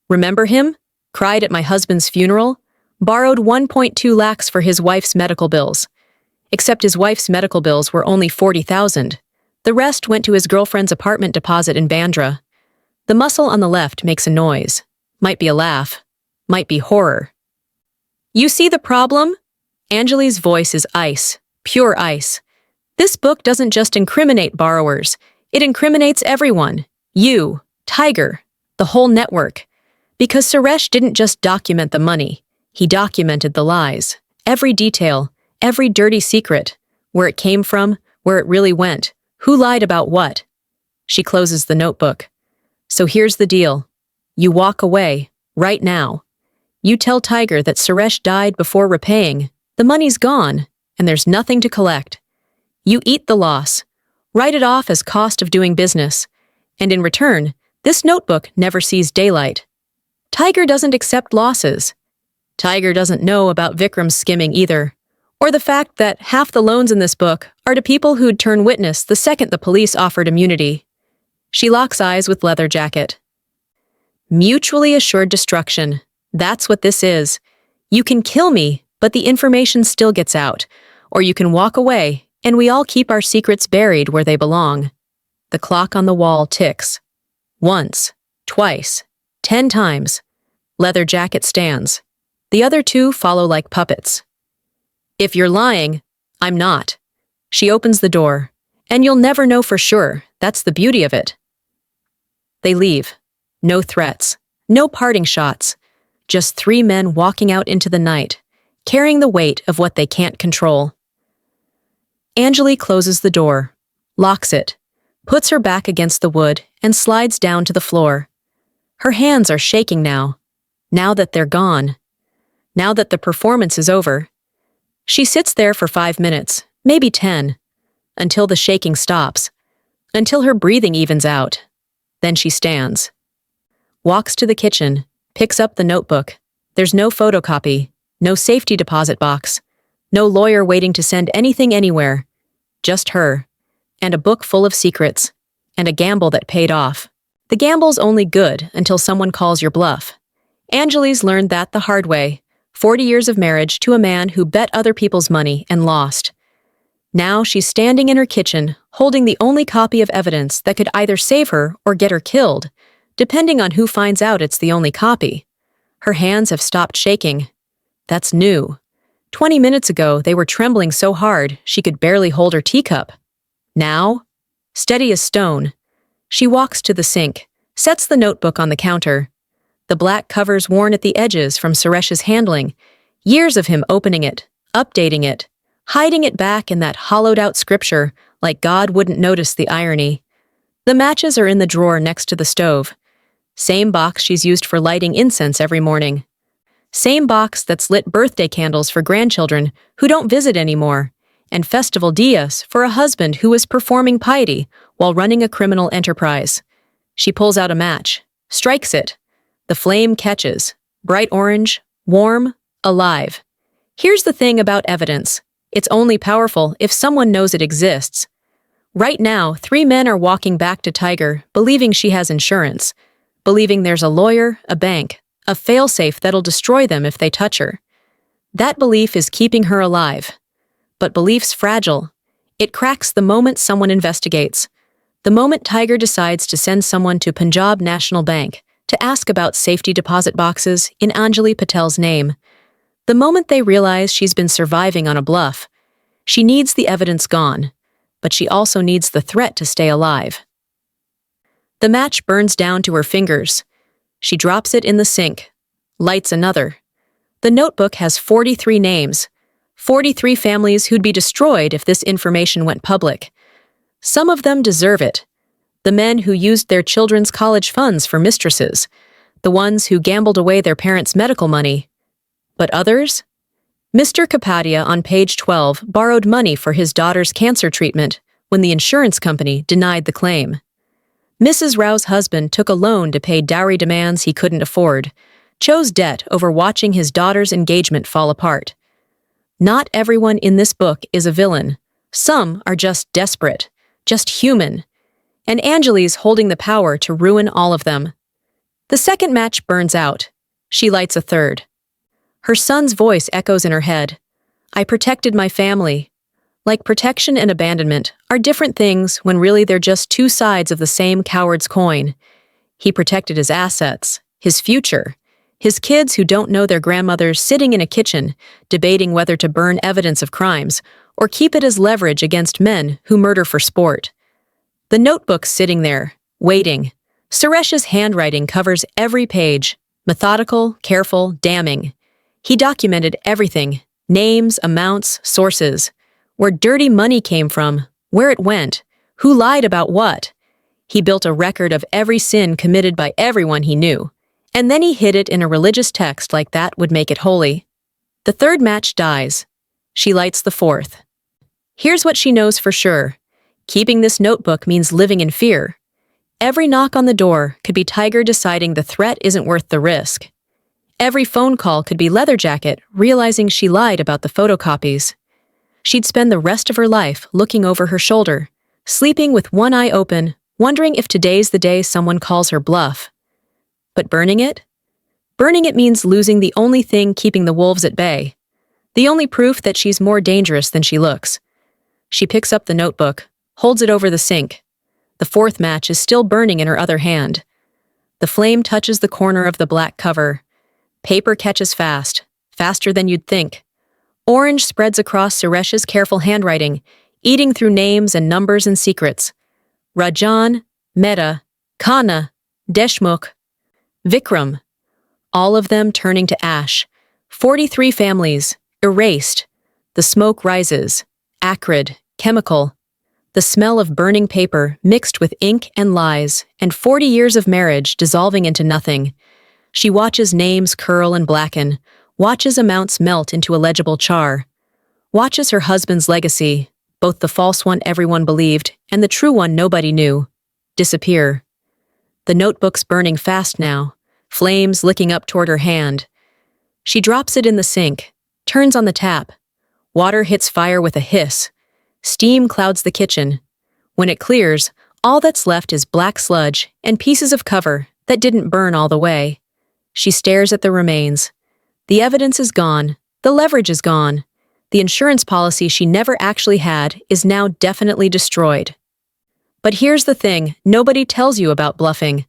A: Remember him? Cried at my husband's funeral. Borrowed 1.2 lakhs for his wife's medical bills. Except his wife's medical bills were only 40,000. The rest went to his girlfriend's apartment deposit in Bandra. The muscle on the left makes a noise. Might be a laugh. Might be horror. You see the problem? Anjali's voice is ice. Pure ice. This book doesn't just incriminate borrowers. It incriminates everyone. You, Tiger, the whole network. Because Suresh didn't just document the money. He documented the lies. Every detail. Every dirty secret. Where it came from. Where it really went. Who lied about what? She closes the notebook. So here's the deal. You walk away. Right now. You tell Tiger that Suresh died before repaying. The money's gone. And there's nothing to collect. You eat the loss. Write it off as cost of doing business. And in return, this notebook never sees daylight. Tiger doesn't accept losses. Tiger doesn't know about Vikram's skimming either. Or the fact that half the loans in this book are to people who'd turn witness the second the police offered immunity. She locks eyes with Leather Jacket. Mutually assured destruction. That's what this is. You can kill me, but the information still gets out. Or you can walk away, and we all keep our secrets buried where they belong. The clock on the wall ticks. Once, twice, 10 times. Leather Jacket stands. The other 2 follow like puppets. If you're lying, I'm not. She opens the door. And you'll never know for sure. That's the beauty of it. They leave. No threats. No parting shots. Just 3 men walking out into the night, carrying the weight of what they can't control. Anjali closes the door, locks it, puts her back against the wood, and slides down to the floor. Her hands are shaking now that they're gone. Now that the performance is over. She sits there for 5 minutes, maybe 10, until the shaking stops, until her breathing evens out. Then she stands. Walks to the kitchen, picks up the notebook. There's no photocopy, no safety deposit box, no lawyer waiting to send anything anywhere. Just her, and a book full of secrets, and a gamble that paid off. The gamble's only good until someone calls your bluff. Anjali's learned that the hard way. 40 years of marriage to a man who bet other people's money and lost. Now she's standing in her kitchen, holding the only copy of evidence that could either save her or get her killed, depending on who finds out it's the only copy. Her hands have stopped shaking. That's new. 20 minutes ago, they were trembling so hard she could barely hold her teacup. Now, steady as stone, she walks to the sink, sets the notebook on the counter. The black cover's worn at the edges from Suresh's handling, years of him opening it, updating it, hiding it back in that hollowed-out scripture like God wouldn't notice the irony. The matches are in the drawer next to the stove. Same box she's used for lighting incense every morning. Same box that's lit birthday candles for grandchildren who don't visit anymore, and festival diyas for a husband who is performing piety while running a criminal enterprise. She pulls out a match, strikes it. The flame catches, bright orange, warm, alive. Here's the thing about evidence. It's only powerful if someone knows it exists. Right now, 3 men are walking back to Tiger, believing she has insurance, believing there's a lawyer, a bank, a failsafe that'll destroy them if they touch her. That belief is keeping her alive. But belief's fragile. It cracks the moment someone investigates. The moment Tiger decides to send someone to Punjab National Bank to ask about safety deposit boxes in Anjali Patel's name. The moment they realize she's been surviving on a bluff. She needs the evidence gone, but she also needs the threat to stay alive. The match burns down to her fingers. She drops it in the sink, lights another. The notebook has 43 names, 43 families who'd be destroyed if this information went public. Some of them deserve it. The men who used their children's college funds for mistresses, the ones who gambled away their parents' medical money. But others? Mr. Kapadia on page 12 borrowed money for his daughter's cancer treatment when the insurance company denied the claim. Mrs. Rao's husband took a loan to pay dowry demands he couldn't afford, chose debt over watching his daughter's engagement fall apart. Not everyone in this book is a villain. Some are just desperate, just human, and Anjali's holding the power to ruin all of them. The second match burns out. She lights a third. Her son's voice echoes in her head. I protected my family. Like protection and abandonment are different things when really they're just two sides of the same coward's coin. He protected his assets, his future, his kids who don't know their grandmother's sitting in a kitchen, debating whether to burn evidence of crimes or keep it as leverage against men who murder for sport. The notebook's sitting there, waiting. Suresh's handwriting covers every page, methodical, careful, damning. He documented everything, names, amounts, sources, where dirty money came from, where it went, who lied about what. He built a record of every sin committed by everyone he knew, and then he hid it in a religious text like that would make it holy. The third match dies. She lights the fourth. Here's what she knows for sure. Keeping this notebook means living in fear. Every knock on the door could be Tiger deciding the threat isn't worth the risk. Every phone call could be Leatherjacket realizing she lied about the photocopies. She'd spend the rest of her life looking over her shoulder, sleeping with one eye open, wondering if today's the day someone calls her bluff. But burning it? Burning it means losing the only thing keeping the wolves at bay. The only proof that she's more dangerous than she looks. She picks up the notebook, holds it over the sink. The fourth match is still burning in her other hand. The flame touches the corner of the black cover. Paper catches fast, faster than you'd think. Orange spreads across Suresh's careful handwriting, eating through names and numbers and secrets. Rajan, Mehta, Khanna, Deshmukh, Vikram. All of them turning to ash. 43 families, erased. The smoke rises, acrid, chemical. The smell of burning paper mixed with ink and lies, and 40 years of marriage dissolving into nothing. She watches names curl and blacken, watches amounts melt into illegible char, watches her husband's legacy, both the false one everyone believed and the true one nobody knew, disappear. The notebook's burning fast now, flames licking up toward her hand. She drops it in the sink, turns on the tap. Water hits fire with a hiss. Steam clouds the kitchen. When it clears, all that's left is black sludge and pieces of cover that didn't burn all the way. She stares at the remains. The evidence is gone. The leverage is gone. The insurance policy she never actually had is now definitely destroyed. But here's the thing nobody tells you about bluffing.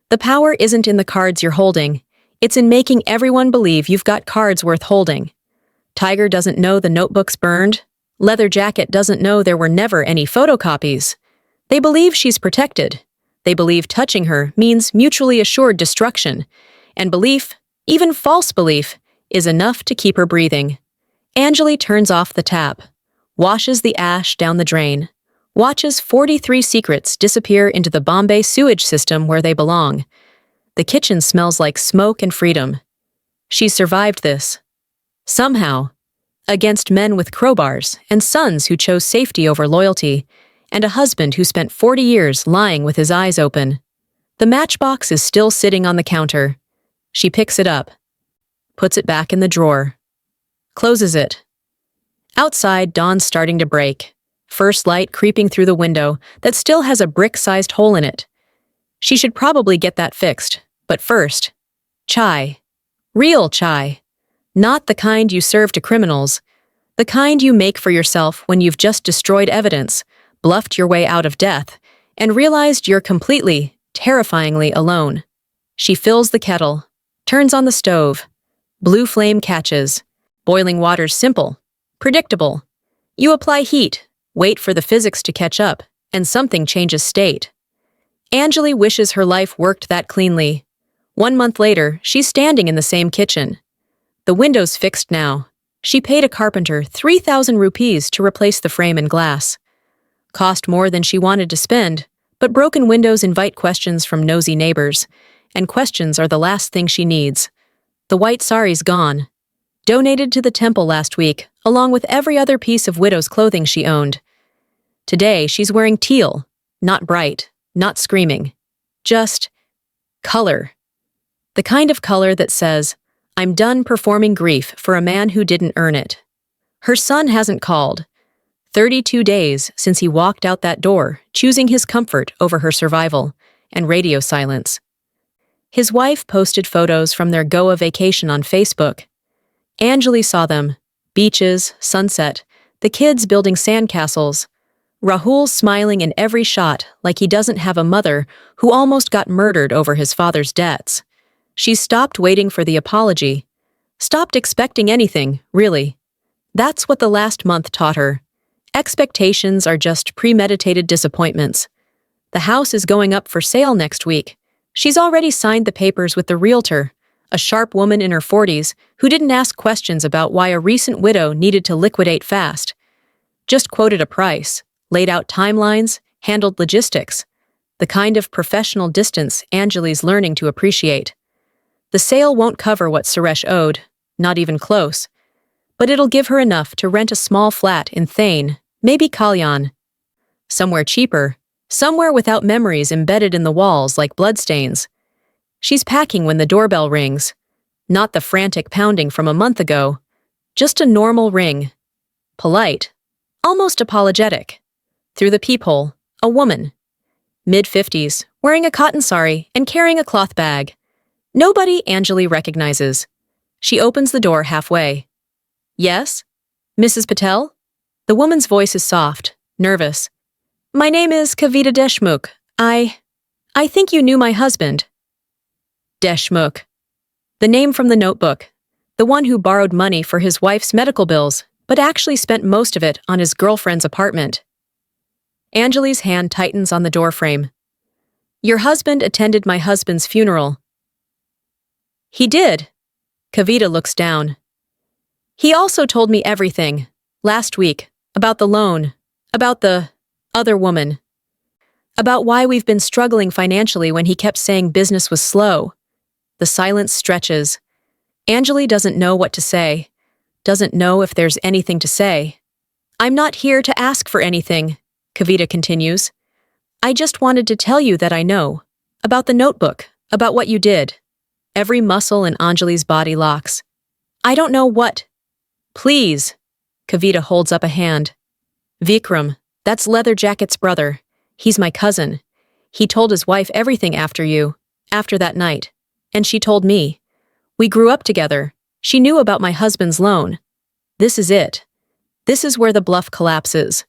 A: The power isn't in the cards you're holding. It's in making everyone believe you've got cards worth holding. Tiger doesn't know the notebook's burned. Leatherjacket doesn't know there were never any photocopies. They believe she's protected. They believe touching her means mutually assured destruction. And belief, even false belief, is enough to keep her breathing. Anjali turns off the tap, washes the ash down the drain, watches 43 secrets disappear into the Bombay sewage system where they belong. The kitchen smells like smoke and freedom. She's survived this. Somehow. Against men with crowbars and sons who chose safety over loyalty, and a husband who spent 40 years lying with his eyes open. The matchbox is still sitting on the counter. She picks it up, puts it back in the drawer, closes it. Outside, dawn's starting to break, first light creeping through the window that still has a brick-sized hole in it. She should probably get that fixed, but first, chai. Real chai. Not the kind you serve to criminals, the kind you make for yourself when you've just destroyed evidence, bluffed your way out of death, and realized you're completely, terrifyingly alone. She fills the kettle, turns on the stove. Blue flame catches. Boiling water's simple, predictable. You apply heat, wait for the physics to catch up, and something changes state. Anjali wishes her life worked that cleanly. 1 month later, she's standing in the same kitchen. The window's fixed now. She paid a carpenter 3,000 rupees to replace the frame and glass. Cost more than she wanted to spend, but broken windows invite questions from nosy neighbors, and questions are the last thing she needs. The white sari's gone. Donated to the temple last week, along with every other piece of widow's clothing she owned. Today, she's wearing teal, not bright, not screaming. Just color. The kind of color that says, I'm done performing grief for a man who didn't earn it. Her son hasn't called. 32 days since he walked out that door, choosing his comfort over her survival, and radio silence. His wife posted photos from their Goa vacation on Facebook. Anjali saw them. Beaches, sunset, the kids building sandcastles. Rahul smiling in every shot like he doesn't have a mother who almost got murdered over his father's debts. She stopped waiting for the apology. Stopped expecting anything, really. That's what the last month taught her. Expectations are just premeditated disappointments. The house is going up for sale next week. She's already signed the papers with the realtor, a sharp woman in her 40s who didn't ask questions about why a recent widow needed to liquidate fast. Just quoted a price, laid out timelines, handled logistics. The kind of professional distance Anjali's learning to appreciate. The sale won't cover what Suresh owed, not even close. But it'll give her enough to rent a small flat in Thane, maybe Kalyan. Somewhere cheaper, somewhere without memories embedded in the walls like bloodstains. She's packing when the doorbell rings. Not the frantic pounding from a month ago. Just a normal ring. Polite. Almost apologetic. Through the peephole, a woman. Mid-50s, wearing a cotton sari and carrying a cloth bag. Nobody Anjali recognizes. She opens the door halfway. Yes? Mrs. Patel? The woman's voice is soft, nervous. My name is Kavita Deshmukh. I think you knew my husband. Deshmukh. The name from the notebook. The one who borrowed money for his wife's medical bills, but actually spent most of it on his girlfriend's apartment. Anjali's hand tightens on the doorframe. Your husband attended my husband's funeral. He did. Kavita looks down. He also told me everything, last week, about the loan, about the other woman, about why we've been struggling financially when he kept saying business was slow. The silence stretches. Anjali doesn't know what to say, doesn't know if there's anything to say. I'm not here to ask for anything, Kavita continues. I just wanted to tell you that I know, about the notebook, about what you did. Every muscle in Anjali's body locks. I don't know what. Please. Kavita holds up a hand. Vikram, that's Leather Jacket's brother. He's my cousin. He told his wife everything after that night. And she told me. We grew up together. She knew about my husband's loan. This is it. This is where the bluff collapses.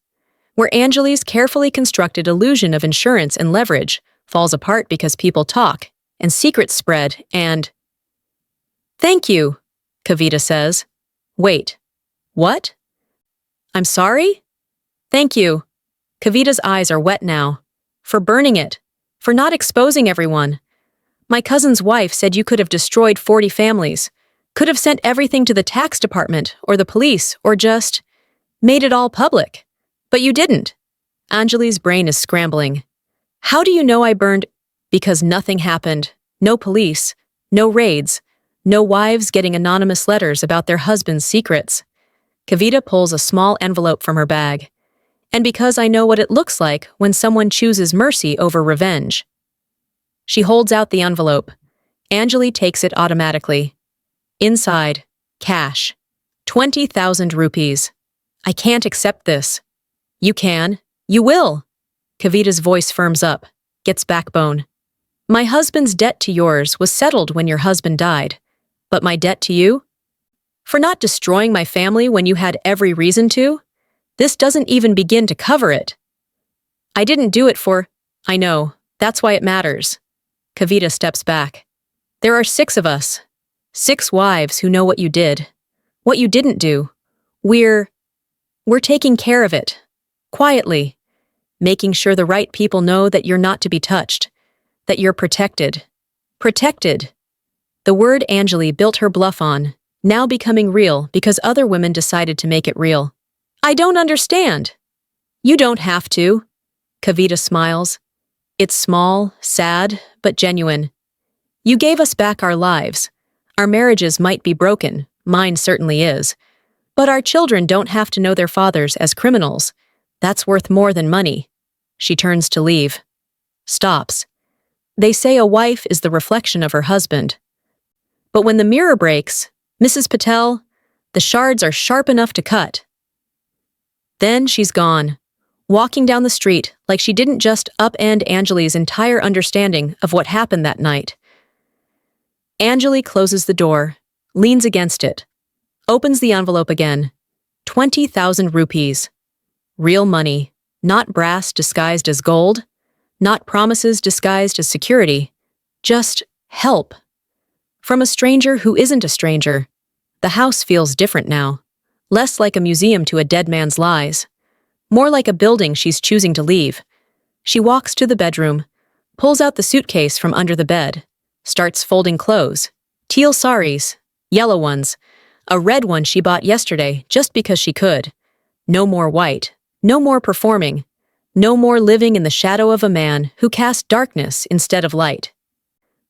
A: Where Anjali's carefully constructed illusion of insurance and leverage falls apart because people talk, and secrets spread, and... Thank you, Kavita says. Wait. What? I'm sorry? Thank you. Kavita's eyes are wet now. For burning it. For not exposing everyone. My cousin's wife said you could have destroyed 40 families. Could have sent everything to the tax department, or the police, or just... made it all public. But you didn't. Anjali's brain is scrambling. How do you know I burned... Because nothing happened. No police. No raids. No wives getting anonymous letters about their husband's secrets. Kavita pulls a small envelope from her bag. And because I know what it looks like when someone chooses mercy over revenge. She holds out the envelope. Anjali takes it automatically. Inside, cash. 20,000 rupees. I can't accept this. You can. You will. Kavita's voice firms up, gets backbone. My husband's debt to yours was settled when your husband died. But my debt to you? For not destroying my family when you had every reason to? This doesn't even begin to cover it. I didn't do it for... I know. That's why it matters. Kavita steps back. There are 6 of us. 6 wives who know what you did. What you didn't do. We're taking care of it. Quietly. Making sure the right people know that you're not to be touched. That you're protected. Protected. The word Anjali built her bluff on, now becoming real because other women decided to make it real. I don't understand. You don't have to. Kavita smiles. It's small, sad, but genuine. You gave us back our lives. Our marriages might be broken, mine certainly is. But our children don't have to know their fathers as criminals. That's worth more than money. She turns to leave. Stops. They say a wife is the reflection of her husband. But when the mirror breaks, Mrs. Patel, the shards are sharp enough to cut. Then she's gone, walking down the street like she didn't just upend Anjali's entire understanding of what happened that night. Anjali closes the door, leans against it, opens the envelope again. 20,000 rupees. Real money, not brass disguised as gold, not promises disguised as security, just help. From a stranger who isn't a stranger. The house feels different now, less like a museum to a dead man's lies, more like a building she's choosing to leave. She walks to the bedroom, pulls out the suitcase from under the bed, starts folding clothes, teal saris, yellow ones, a red one she bought yesterday just because she could. No more white, no more performing, no more living in the shadow of a man who cast darkness instead of light.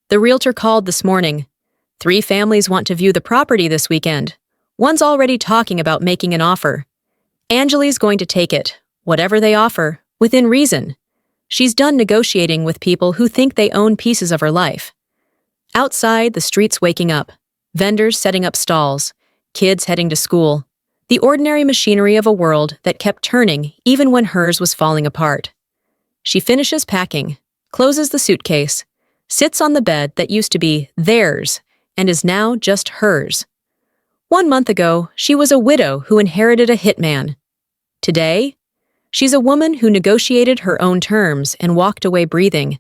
A: The realtor called this morning. 3 families want to view the property this weekend. One's already talking about making an offer. Anjali's going to take it, whatever they offer, within reason. She's done negotiating with people who think they own pieces of her life. Outside, the street's waking up, vendors setting up stalls, kids heading to school, the ordinary machinery of a world that kept turning even when hers was falling apart. She finishes packing, closes the suitcase, sits on the bed that used to be theirs and is now just hers. 1 month ago, she was a widow who inherited a hitman. Today, she's a woman who negotiated her own terms and walked away breathing.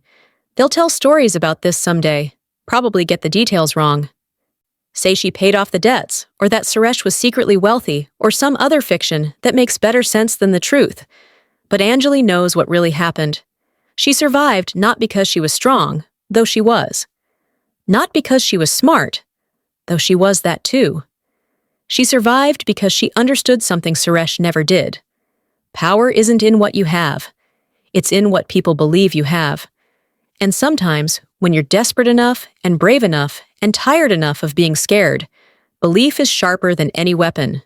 A: They'll tell stories about this someday, probably get the details wrong. Say she paid off the debts, or that Suresh was secretly wealthy, or some other fiction that makes better sense than the truth. But Anjali knows what really happened. She survived not because she was strong, though she was. Not because she was smart, though she was that too. She survived because she understood something Suresh never did. Power isn't in what you have. It's in what people believe you have. And sometimes, when you're desperate enough and brave enough and tired enough of being scared, belief is sharper than any weapon.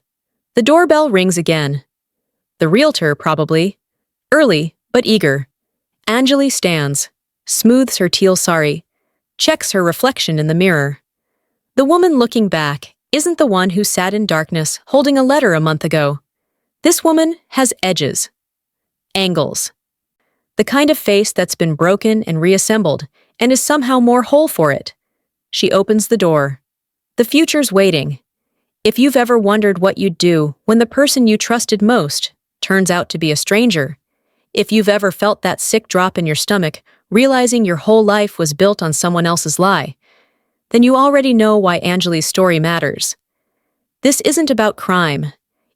A: The doorbell rings again. The realtor, probably. Early, but eager. Anjali stands, smooths her teal sari, checks her reflection in the mirror. The woman looking back isn't the one who sat in darkness holding a letter a month ago. This woman has edges. Angles. The kind of face that's been broken and reassembled and is somehow more whole for it. She opens the door. The future's waiting. If you've ever wondered what you'd do when the person you trusted most turns out to be a stranger, if you've ever felt that sick drop in your stomach, realizing your whole life was built on someone else's lie, then you already know why Anjali's story matters. This isn't about crime.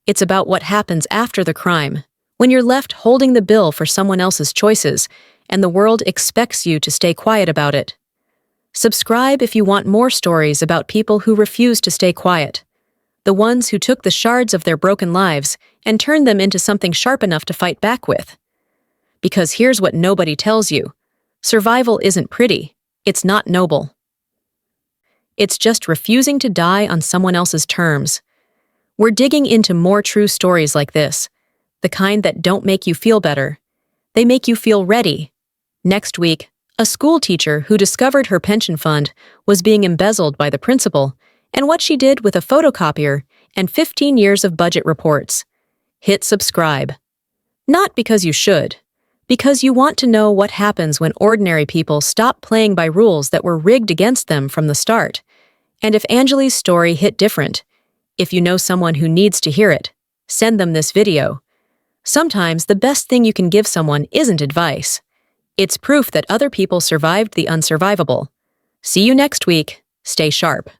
A: It's about what happens after the crime, when you're left holding the bill for someone else's choices, and the world expects you to stay quiet about it. Subscribe if you want more stories about people who refuse to stay quiet. The ones who took the shards of their broken lives and turned them into something sharp enough to fight back with. Because here's what nobody tells you. Survival isn't pretty. It's not noble. It's just refusing to die on someone else's terms. We're digging into more true stories like this, the kind that don't make you feel better. They make you feel ready. Next week, a school teacher who discovered her pension fund was being embezzled by the principal, and what she did with a photocopier and 15 years of budget reports. Hit subscribe. Not because you should, because you want to know what happens when ordinary people stop playing by rules that were rigged against them from the start. And if Anjali's story hit different, if you know someone who needs to hear it, send them this video. Sometimes the best thing you can give someone isn't advice. It's proof that other people survived the unsurvivable. See you next week. Stay sharp.